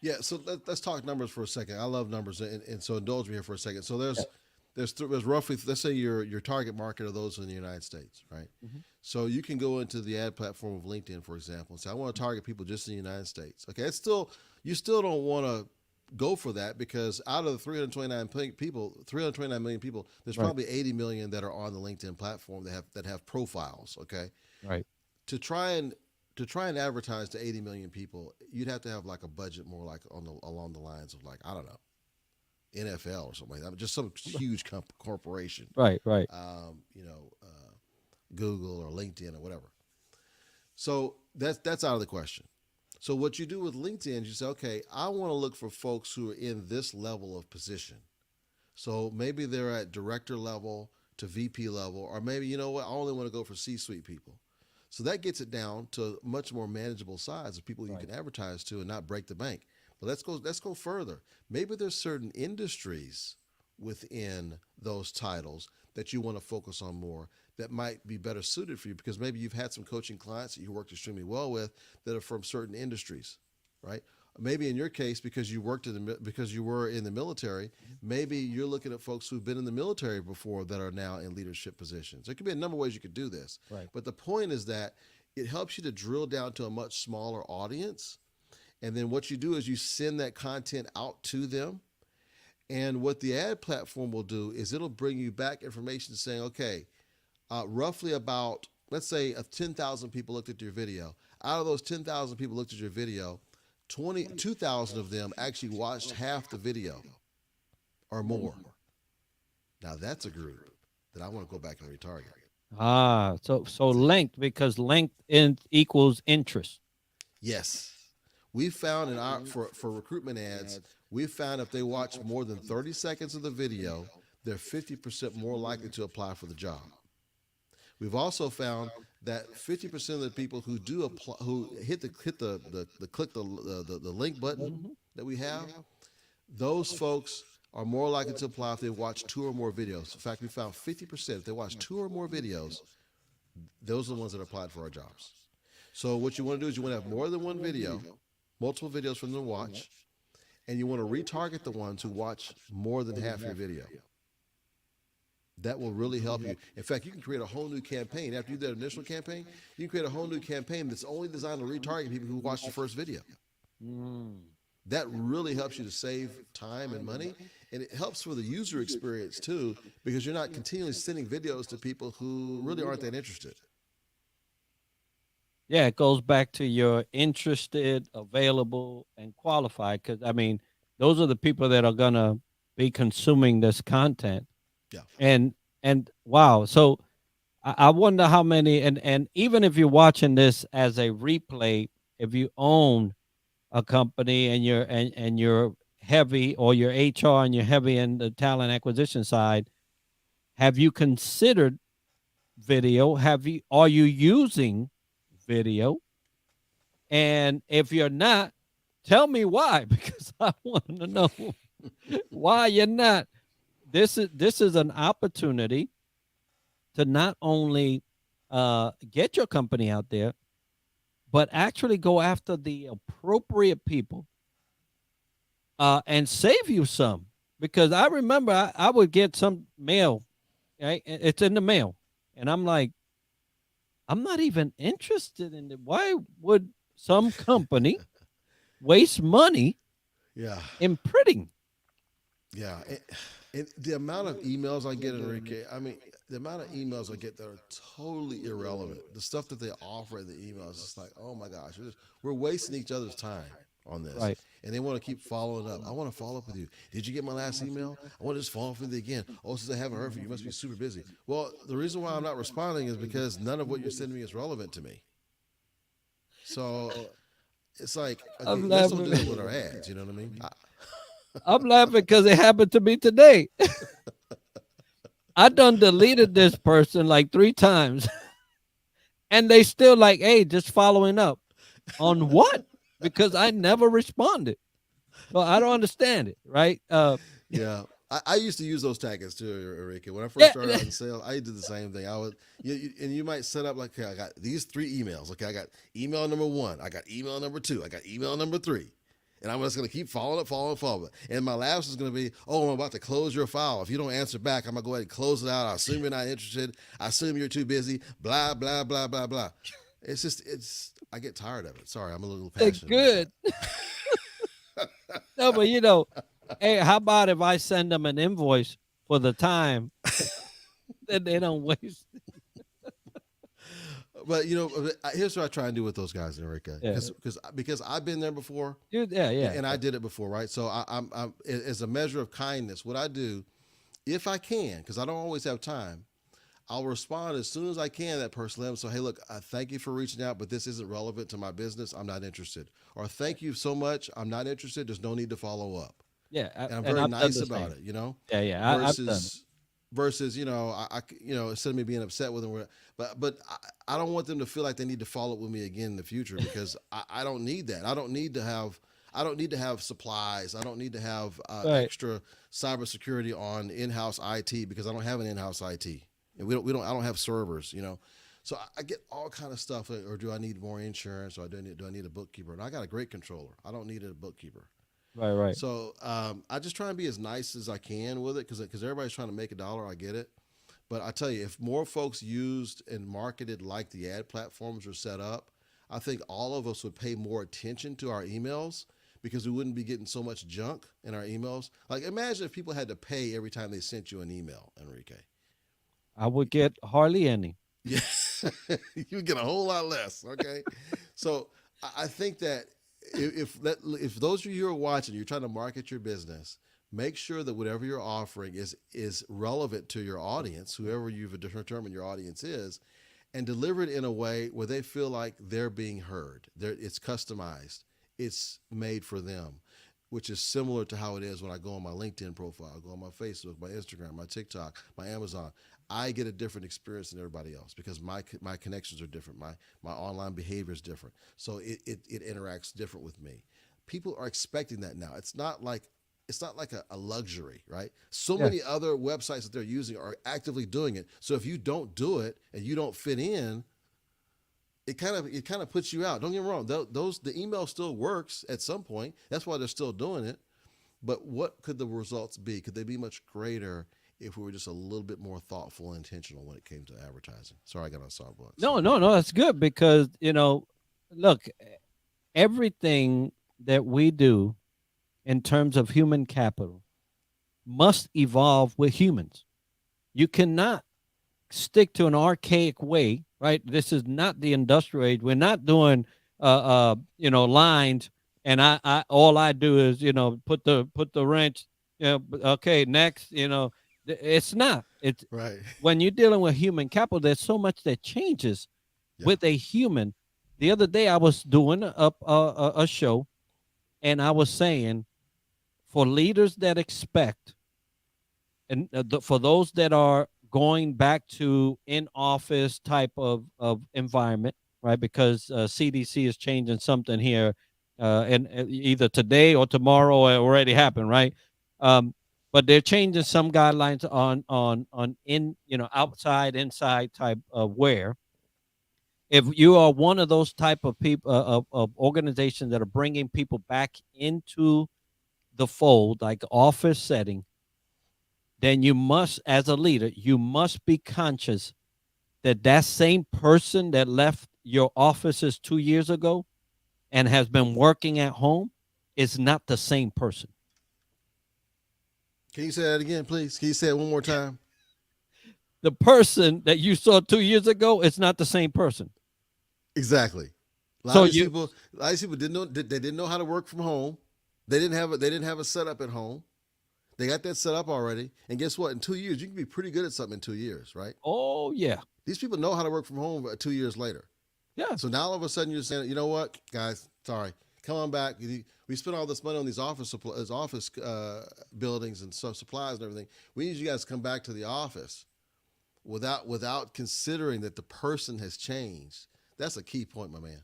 Yeah, so let's talk numbers for a second. I love numbers, and so indulge me here for a second. So there's roughly, let's say your target market are those in the United States, right? Mm-hmm. So you can go into the ad platform of LinkedIn, for example, and say, I want to target people just in the United States. Okay, you still don't want to go for that, because out of the 329 million people, there's probably 80 million that are on the LinkedIn platform that have profiles. Okay, right. To try and advertise to 80 million people, you'd have to have like a budget more like along the lines of, like, I don't know, NFL or something like that, just some huge corporation. Right. Google or LinkedIn or whatever. So that's out of the question. So what you do with LinkedIn is you say, okay, I want to look for folks who are in this level of position. So maybe they're at director level to VP level, or maybe, you know what, I only want to go for C-suite people. So that gets it down to a much more manageable size of people you can advertise to and not break the bank. But let's go further. Maybe there's certain industries within those titles that you want to focus on more, that might be better suited for you, because maybe you've had some coaching clients that you worked extremely well with that are from certain industries, right? Maybe in your case, because you were in the military, maybe you're looking at folks who've been in the military before that are now in leadership positions. There could be a number of ways you could do this. Right. But the point is that it helps you to drill down to a much smaller audience. And then what you do is you send that content out to them. And what the ad platform will do is it'll bring you back information saying, okay, roughly about, let's say 10,000 people looked at your video. Out of those 10,000 people looked at your video, 2,000 of them actually watched half the video or more. Now that's a group that I want to go back and retarget. So length, because length equals interest. Yes. We found for recruitment ads, we found if they watch more than 30 seconds of the video, they're 50% more likely to apply for the job. We've also found that 50% of the people who do apply, who hit the click the link button Mhm. that we have, those folks are more likely to apply if they watch two or more videos. In fact, we found 50% if they watch two or more videos, those are the ones that applied for our jobs. So what you want to do is you want to have more than one video, multiple videos for them to watch, and you want to retarget the ones who watch more than half your video. That will really help you. In fact, you can create a whole new campaign. After you do that initial campaign, you can create a whole new campaign that's only designed to retarget people who watched the first video. Mm. That really helps you to save time and money. And it helps for the user experience too, because you're not continually sending videos to people who really aren't that interested. Yeah, it goes back to your interested, available, and qualified. Because I mean, those are the people that are gonna be consuming this content. Yeah. And wow, so I wonder how many. And even if you're watching this as a replay, if you own a company and you're heavy, or your HR and you're heavy in the talent acquisition side, have you considered video? Have you Are you using video? And if you're not, tell me why, because I want to know why you're not. This is an opportunity to not only get your company out there, but actually go after the appropriate people and save you some. Because I remember I would get some mail, right? It's in the mail, and I'm like, I'm not even interested in it. Why would some company waste money Yeah. in printing? Yeah. And the amount of emails I get, Enrique, I mean, the amount of emails I get that are totally irrelevant. The stuff that they offer in the emails, it's like, oh my gosh, we're wasting each other's time on this. Right. And they want to keep following up. I want to follow up with you. Did you get my last email? I want to just follow up with you again. Oh, since I haven't heard from you, you must be super busy. Well, the reason why I'm not responding is because none of what you're sending me is relevant to me. So it's like, okay, I'm let's don't do that laughing. with our ads. You know what I mean? I'm laughing because it happened to me today. I done deleted this person like 3 times, and they still like, hey, just following up on what? Because I never responded. Well, I don't understand it, right? Yeah. I used to use those tactics too, Enrique. When I first Yeah, started out in sales, I did the same thing. I would, and you might set up like, okay, I got these 3 emails. Okay, I got email number 1, I got email number 2, I got email number 3, and I'm just gonna keep following up, following up. And my last is gonna be, oh, I'm about to close your file. If you don't answer back, I'm gonna go ahead and close it out. I assume you're not interested. I assume you're too busy. Blah blah blah blah blah. I get tired of it. Sorry, I'm a little they're passionate about good. No, but hey, how about if I send them an invoice for the time that they don't waste? But here's what I try and do with those guys, Enrique, Yeah, because I've been there before, yeah, yeah. and I did it before, right? So I'm as a measure of kindness, what I do, if I can, because I don't always have time, I'll respond as soon as I can to that person. Let them say, hey, look, I thank you for reaching out, but this isn't relevant to my business. I'm not interested. Or thank you so much. I'm not interested. There's no need to follow up. Yeah, And I'm and very I've done nice the about same. it. Yeah, yeah, I've done it. Versus instead of me being upset with them, but I don't want them to feel like they need to follow up with me again in the future, because I don't need that. I don't need to have supplies. I don't need to have Right. extra cybersecurity on in-house IT, because I don't have an in-house IT, and I don't have servers. So I get all kind of stuff. Or do I need more insurance? Or do I need a bookkeeper? And I got a great controller. I don't need a bookkeeper. Right. So I just try and be as nice as I can with it, because everybody's trying to make a dollar. I get it. But I tell you, if more folks used and marketed like the ad platforms are set up, I think all of us would pay more attention to our emails, because we wouldn't be getting so much junk in our emails. Like, imagine if people had to pay every time they sent you an email, Enrique. I would get hardly any. Yeah, you get a whole lot less. Okay, so I think that if those of you who are watching, you're trying to market your business, make sure that whatever you're offering is relevant to your audience, whoever you've determined your audience is, and deliver it in a way where they feel like they're being heard. It's customized. It's made for them. which is similar to how it is when I go on my LinkedIn profile, go on my Facebook, my Instagram, my TikTok, my Amazon. I get a different experience than everybody else because my connections are different. My online behavior is different. So it interacts different with me. People are expecting that now. It's not like a luxury, right? So Yeah. many other websites that they're using are actively doing it. So if you don't do it and you don't fit in, it kind of puts you out. Don't get me wrong; the email still works at some point. That's why they're still doing it. But what could the results be? Could they be much greater if we were just a little bit more thoughtful and intentional when it came to advertising? Sorry, I got on No, soapbox. no, no. That's good because look, everything that we do in terms of human capital must evolve with humans. You cannot stick to an archaic way, right? This is not the industrial age. We're not doing lines and I all I do is, put the wrench, okay, next, it's not. It's Right. when you're dealing with human capital, there's so much that changes Yeah. with a human. The other day I was doing a show and I was saying for leaders that expect and for those that are going back to in office type of environment, right? Because CDC is changing something here, and either today or tomorrow, or it already happened, right? Um, but they're changing some guidelines on in outside inside type of wear. If you are one of those type of people of organizations that are bringing people back into the fold, like office setting, then you must, as a leader, you must be conscious that that same person that left your offices 2 years ago and has been working at home is not the same person. Can you say that again, please? Can you say it one more time? The person that you saw 2 years ago is not the same person. Exactly. A lot So of these you, people, a lot of these people didn't know how to work from home. They didn't have a setup at home. They got that set up already. And guess what? In 2 years, you can be pretty good at something in 2 years, right? oh yeah, These people know how to work from home 2 years later. yeah. So now all of a sudden you're saying, you know what, guys, sorry, come on back. We spent all this money on these office buildings and supplies and everything. We need you guys to come back to the office without considering that the person has changed. That's a key point, my man.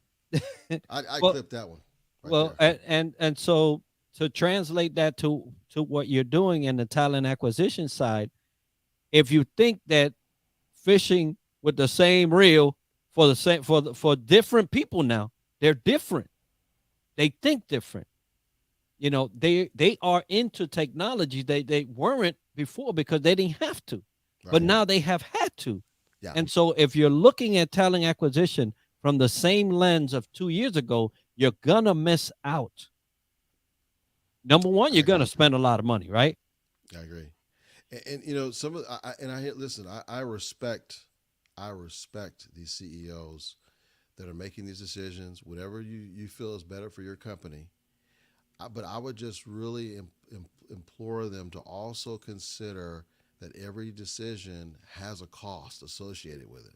I well, clipped that one right well, there. and so to translate that to what you're doing in the talent acquisition side, if you think that fishing with the same reel for the same for different people now. They're different. They think different. They are into technology. They weren't before because they didn't have to, but Right. now they have had to. Yeah. And so if you're looking at talent acquisition from the same lens of 2 years ago, you're gonna miss out. Number one, I you're gonna agree. spend a lot of money, right? I agree. And some of and I hear. Listen, I respect these CEOs that are making these decisions. Whatever you feel is better for your company. But I would just really implore them to also consider that every decision has a cost associated with it.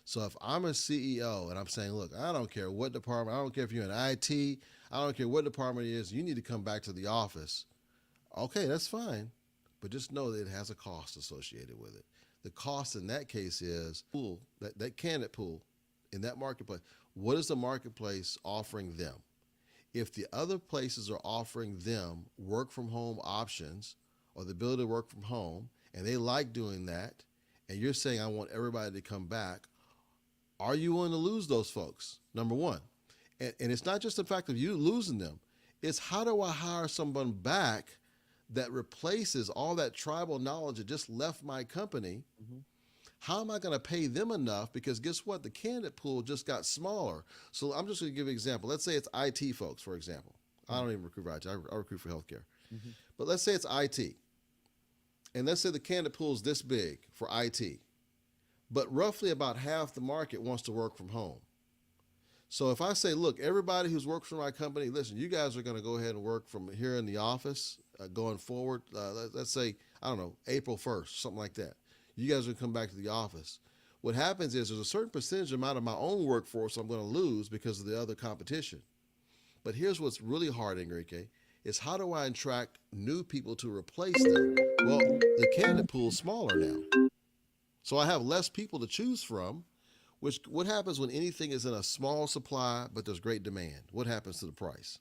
So if I'm a CEO and I'm saying, look, I don't care what department, I don't care if you're in IT, I don't care what department it is, you need to come back to the office. Okay, that's fine. But just know that it has a cost associated with it. The cost in that case is pool, that candidate pool in that marketplace. What is the marketplace offering them? If the other places are offering them work from home options or the ability to work from home and they like doing that, and you're saying, I want everybody to come back, are you willing to lose those folks? Number one. And it's not just the fact of you losing them, it's how do I hire someone back that replaces all that tribal knowledge that just left my company? Mhm. How am I going to pay them enough? Because guess what? The candidate pool just got smaller. So I'm just going to give you an example. Let's say it's IT folks, for example. I don't even recruit for IT. I recruit for healthcare. Mhm. But let's say it's IT. And let's say the candidate pool is this big for IT. But roughly about half the market wants to work from home. So if I say, look, everybody who's worked for my company, listen, you guys are going to go ahead and work from here in the office going forward. Let's say, I don't know, April 1st, something like that. You guys are going to come back to the office. What happens is there's a certain percentage amount of my own workforce I'm going to lose because of the other competition. But here's what's really hard, Enrique, It's how do I attract new people to replace them? Well, the candidate pool is smaller now. So I have less people to choose from, which what happens when anything is in a small supply but there's great demand? What happens to the price?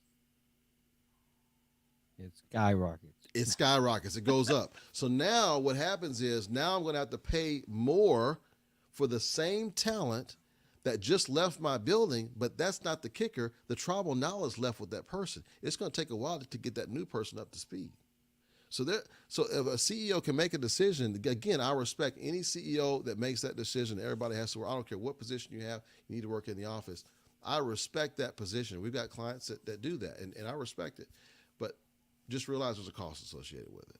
It skyrockets. It skyrockets. It goes up. So now what happens is now I'm going to have to pay more for the same talent that just left my building, but that's not the kicker. The tribal knowledge left with that person. It's going to take a while to get that new person up to speed. So if a CEO can make a decision, again, I respect any CEO that makes that decision. Everybody has to work. I don't care what position you have. You need to work in the office. I respect that position. We've got clients that do that, and I respect it. But just realize there's a cost associated with it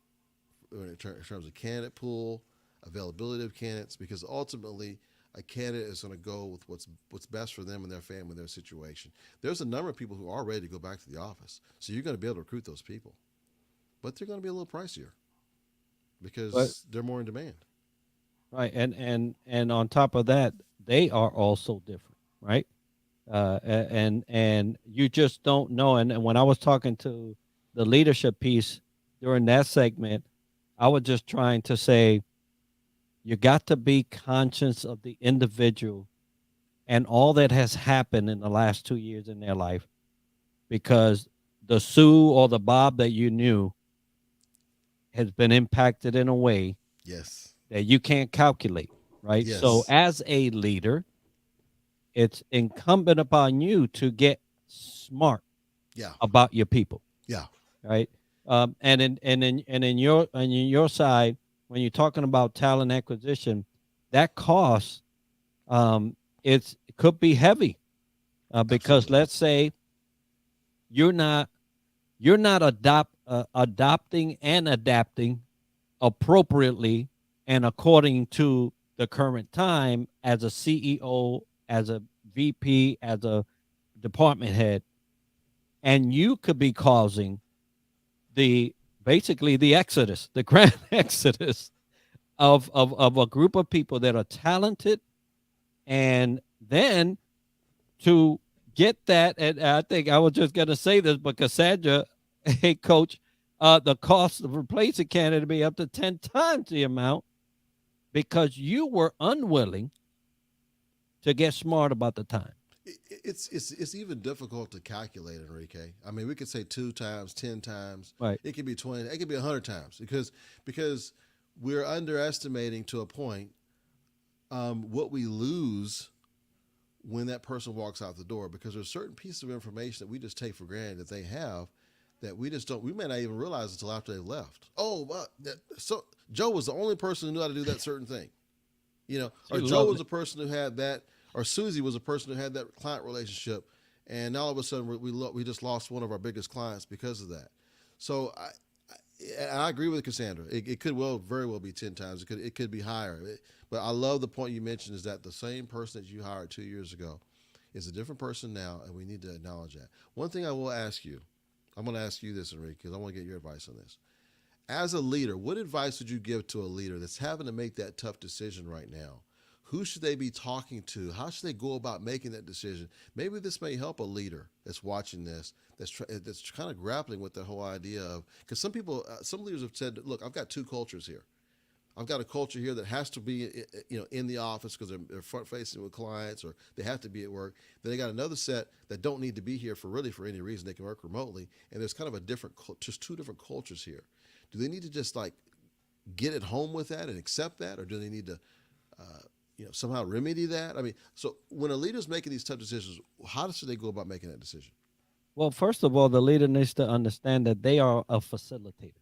in terms of candidate pool, availability of candidates, because ultimately a candidate is going to go with what's best for them and their family and their situation. There's a number of people who are ready to go back to the office, so you're going to be able to recruit those people. But they're going to be a little pricier because they're more in demand. Right. And on top of that, they are also different, right? And you just don't know. And when I was talking to the leadership piece during that segment, I was just trying to say, you got to be conscious of the individual and all that has happened in the last 2 years in their life, because the Sue or the Bob that you knew has been impacted in a way Yes. that you can't calculate, right? Yes. So as a leader, it's incumbent upon you to get smart about your people. Yeah. Right. And in your side, when you're talking about talent acquisition, that cost it could be heavy because Absolutely. let's say you're not adopting and adapting appropriately and according to the current time as a CEO, as a VP, as a department head, and you could be causing basically the exodus, the grand exodus of a group of people that are talented, and then to get that, and I think I was just going to say this, but Cassandra, hey coach, the cost of replacing candidate be up to 10 times the amount because you were unwilling to get smart about the time. It's even difficult to calculate, Enrique. I mean, we could say 2 times, 10 times. Right. It could be 20. It could be 100 times because we're underestimating to a point what we lose when that person walks out the door, because there's certain pieces of information that we just take for granted that they have that we just don't. We may not even realize until after they've left. So Joe was the only person who knew how to do that certain thing, or Joe was the person who had that. Or Susie was a person who had that client relationship, and now all of a sudden we just lost one of our biggest clients because of that. So I agree with Cassandra. It could very well be 10 times. It could be higher. But I love the point you mentioned is that the same person that you hired 2 years ago is a different person now, and we need to acknowledge that. One thing I will ask you, I'm going to ask you this, Enrique, because I want to get your advice on this. As a leader, what advice would you give to a leader that's having to make that tough decision right now? Who should they be talking to? How should they go about making that decision? Maybe this may help a leader that's watching this, that's kind of grappling with the whole idea of, because some leaders have said, look, I've got 2 cultures here. I've got a culture here that has to be, in the office because they're front facing with clients, or they have to be at work. Then they got another set that don't need to be here for any reason. They can work remotely. And there's kind of just 2 different cultures here. Do they need to just get at home with that and accept that? Or do they need to, somehow remedy that? I mean, so when a leader's making these tough decisions, how should they go about making that decision? Well, first of all, the leader needs to understand that they are a facilitator.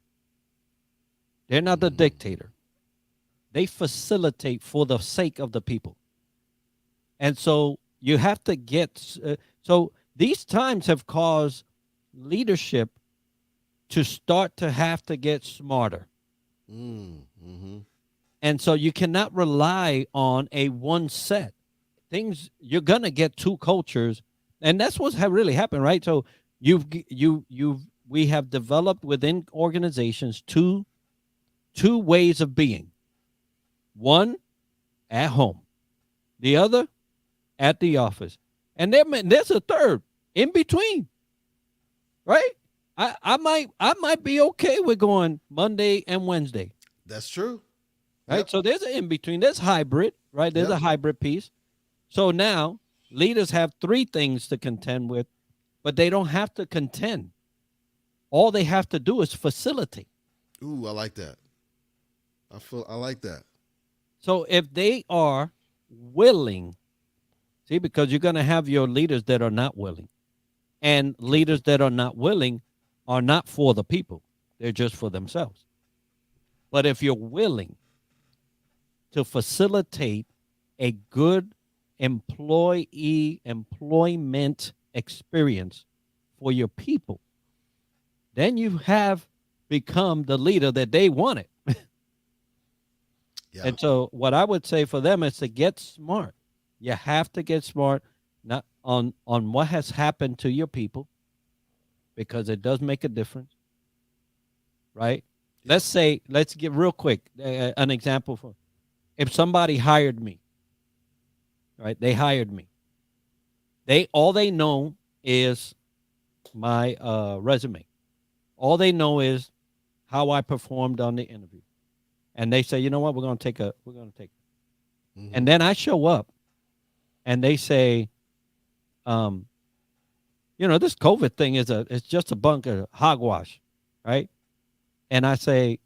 They're not the dictator. They facilitate for the sake of the people. And so you have to so these times have caused leadership to start to have to get smarter. Mm-hmm. And so you cannot rely on a one set. You're gonna get 2 cultures, and that's what's really happened, right? So we have developed within organizations two ways of being. One at home, the other at the office, and there's a third in between, right? I might be okay with going Monday and Wednesday, That's true. right? Yep. So there's an in between. There's hybrid, right? There's Yep. a hybrid piece. So now leaders have three things to contend with, but they don't have to contend. All they have to do is facilitate. Ooh, I like that. I like that. So if they are willing, see, because you're going to have your leaders that are not willing, and leaders that are not willing are not for the people, they're just for themselves. But if you're willing to facilitate a good employment experience for your people, then you have become the leader that they wanted. Yeah. And so what I would say for them is to get smart. You have to get smart not on what has happened to your people, because it does make a difference, right? Yep. Let's give real quick an example. For if somebody hired me, right? They hired me. They all they know is my resume. All they know is how I performed on the interview. And they say, you know what, we're gonna take. Mm-hmm. And then I show up and they say, um, this COVID thing it's just a bunch of hogwash, right? And I say,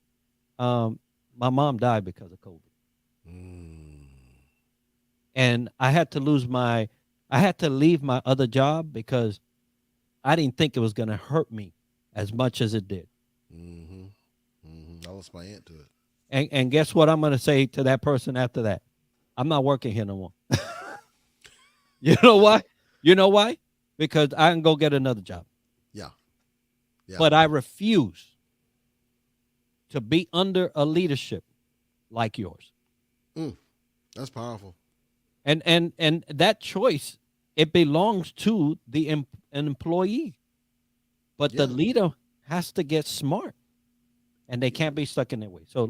my mom died because of COVID. Mm. And I had to leave my other job because I didn't think it was going to hurt me as much as it did. Mm-hmm. Mm-hmm. I lost my aunt to it. And guess what I'm going to say to that person after that? I'm not working here no more. You know why? You know why? Because I can go get another job. Yeah. Yeah. But I refuse to be under a leadership like yours. That's powerful. And that choice, it belongs to an employee. But the Yeah. leader has to get smart, and they can't be stuck in their way. So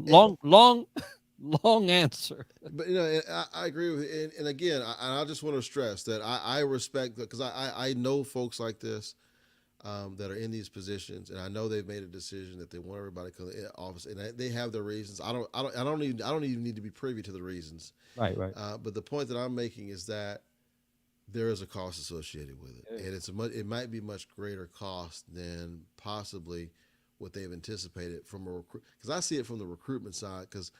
long answer. But I agree with you. And again, I just want to stress that I respect that, because I know folks like this that are in these positions, and I know they've made a decision that they want everybody to come to the office, and they have their reasons. I don't even need to be privy to the reasons. Right. But the point that I'm making is that there is a cost associated with it, and it might be much greater cost than possibly what they've anticipated from a because I see it from the recruitment side. Because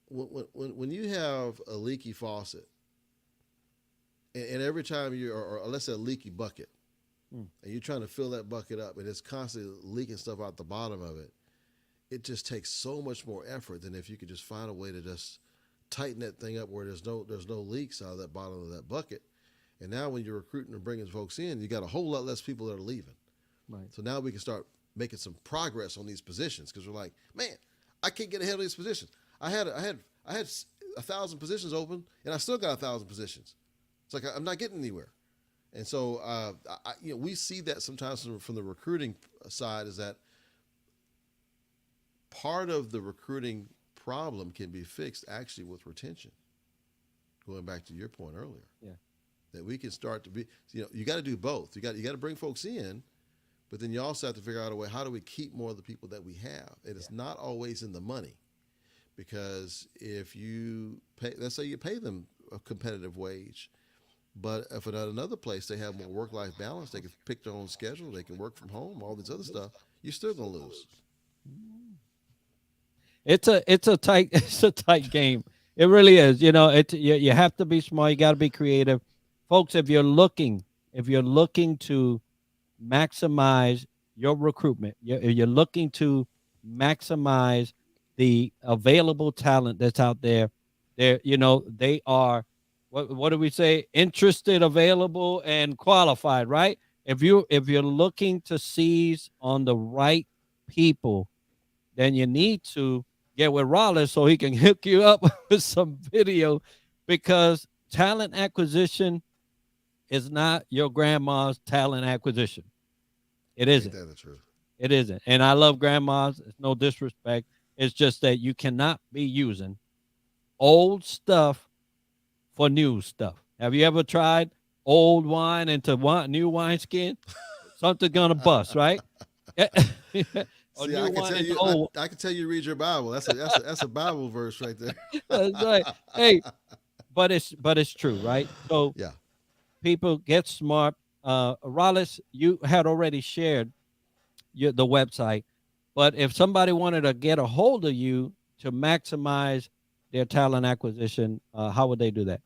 when you have a leaky faucet, and every time or let's say a leaky bucket, and you're trying to fill that bucket up, and it's constantly leaking stuff out the bottom of it, it just takes so much more effort than if you could just find a way to just tighten that thing up where there's no leaks out of that bottom of that bucket. And now when you're recruiting and bringing folks in, you got a whole lot less people that are leaving. Right. So now we can start making some progress on these positions, because we're like, man, I can't get ahead of these positions. I had 1,000 positions open, and I still got 1,000 positions. It's like I'm not getting anywhere. And so we see that sometimes from the recruiting side, is that part of the recruiting problem can be fixed actually with retention. Going back to your point earlier, that we can start to be, you got to do both. You got to bring folks in, but then you also have to figure out a way, how do we keep more of the people that we have? And it's not always in the money, because if you pay, let's say you pay them a competitive wage, but if at another place they have more work-life balance, they can pick their own schedule, they can work from home, all this other stuff, you're still gonna lose. It's a tight game. It really is. You have to be smart. You got to be creative, folks. If you're looking to maximize your recruitment, you're looking to maximize the available talent that's out there. They are, what do we say? Interested, available, and qualified, right? If you're looking to seize on the right people, then you need to get with Rollis so he can hook you up with some video, because talent acquisition is not your grandma's talent acquisition. It isn't. Ain't that the truth? It isn't. And I love grandmas. It's no disrespect. It's just that you cannot be using old stuff for new stuff. Have you ever tried old wine into new wineskin? something's gonna bust, right? Or See, you I can want tell to you, know. I can tell you read your Bible. That's a Bible verse right there. That's right. Hey, but it's true, right? So Yeah. people get smart. Rollis, you had already shared the website, but if somebody wanted to get a hold of you to maximize their talent acquisition, how would they do that?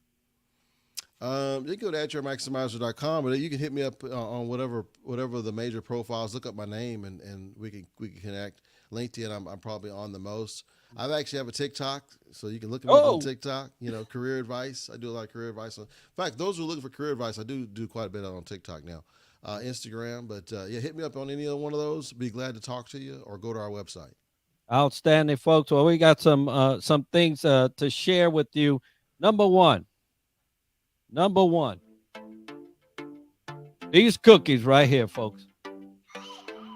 You can go to atyourmaximizer.com, but you can hit me up on whatever the major profiles. Look up my name, and we can connect. LinkedIn, I'm probably on the most. I actually have a TikTok, so you can look me up on Oh, TikTok. Career advice. I do a lot of career advice. In fact, those who are looking for career advice, I do quite a bit on TikTok now, Instagram. But yeah, hit me up on any other one of those. Be glad to talk to you, or go to our website. outstanding, folks. Well, we got some things to share with you. Number one, number one, these cookies right here, folks.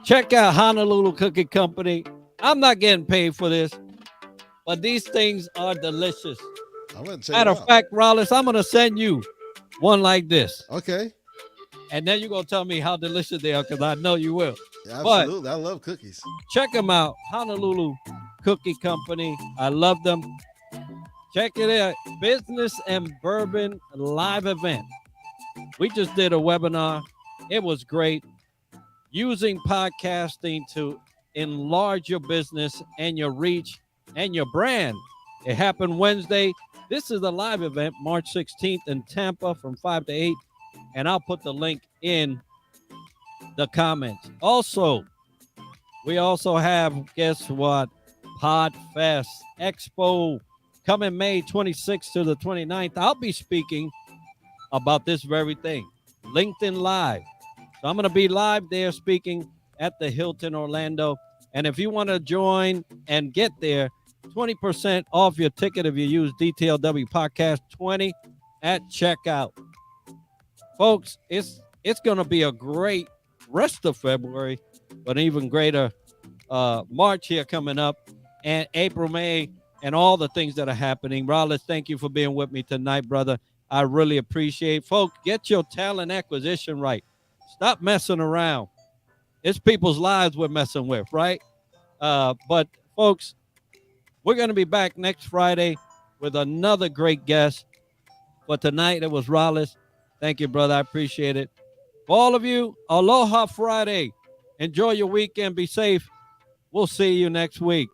Check out Honolulu Cookie Company. I'm not getting paid for this, but these things are delicious. I'm gonna check it Matter of out. fact, Rollis, I'm gonna send you one like this, Okay. and then you're gonna tell me how delicious they are, because I know you will. Yeah, But absolutely. I love cookies. check them out, Honolulu Cookie Company. I love them. Check it out, Business and Bourbon live event. We just did a webinar. It was great. Using podcasting to enlarge your business and your reach and your brand. It happened Wednesday. This is a live event, March 16th in Tampa from 5 to 8. And I'll put the link in the comments. Also, we also have, guess what? Podfest Expo coming May 26th to the 29th. I'll be speaking about this very thing, LinkedIn Live. So I'm going to be live there speaking at the Hilton Orlando. And if you want to join and get there, 20% off your ticket if you use DTLW Podcast 20 at checkout. Folks, it's going to be a great rest of February, but even greater March here coming up, and April, May, and all the things that are happening. Rollis, thank you for being with me tonight, brother. I really appreciate it. Folks, get your talent acquisition right. Stop messing around. It's people's lives we're messing with, right? But folks, we're going to be back next Friday with another great guest. For tonight, it was Rollis. Thank you, brother. I appreciate it. For all of you, Aloha Friday. Enjoy your weekend. Be safe. We'll see you next week.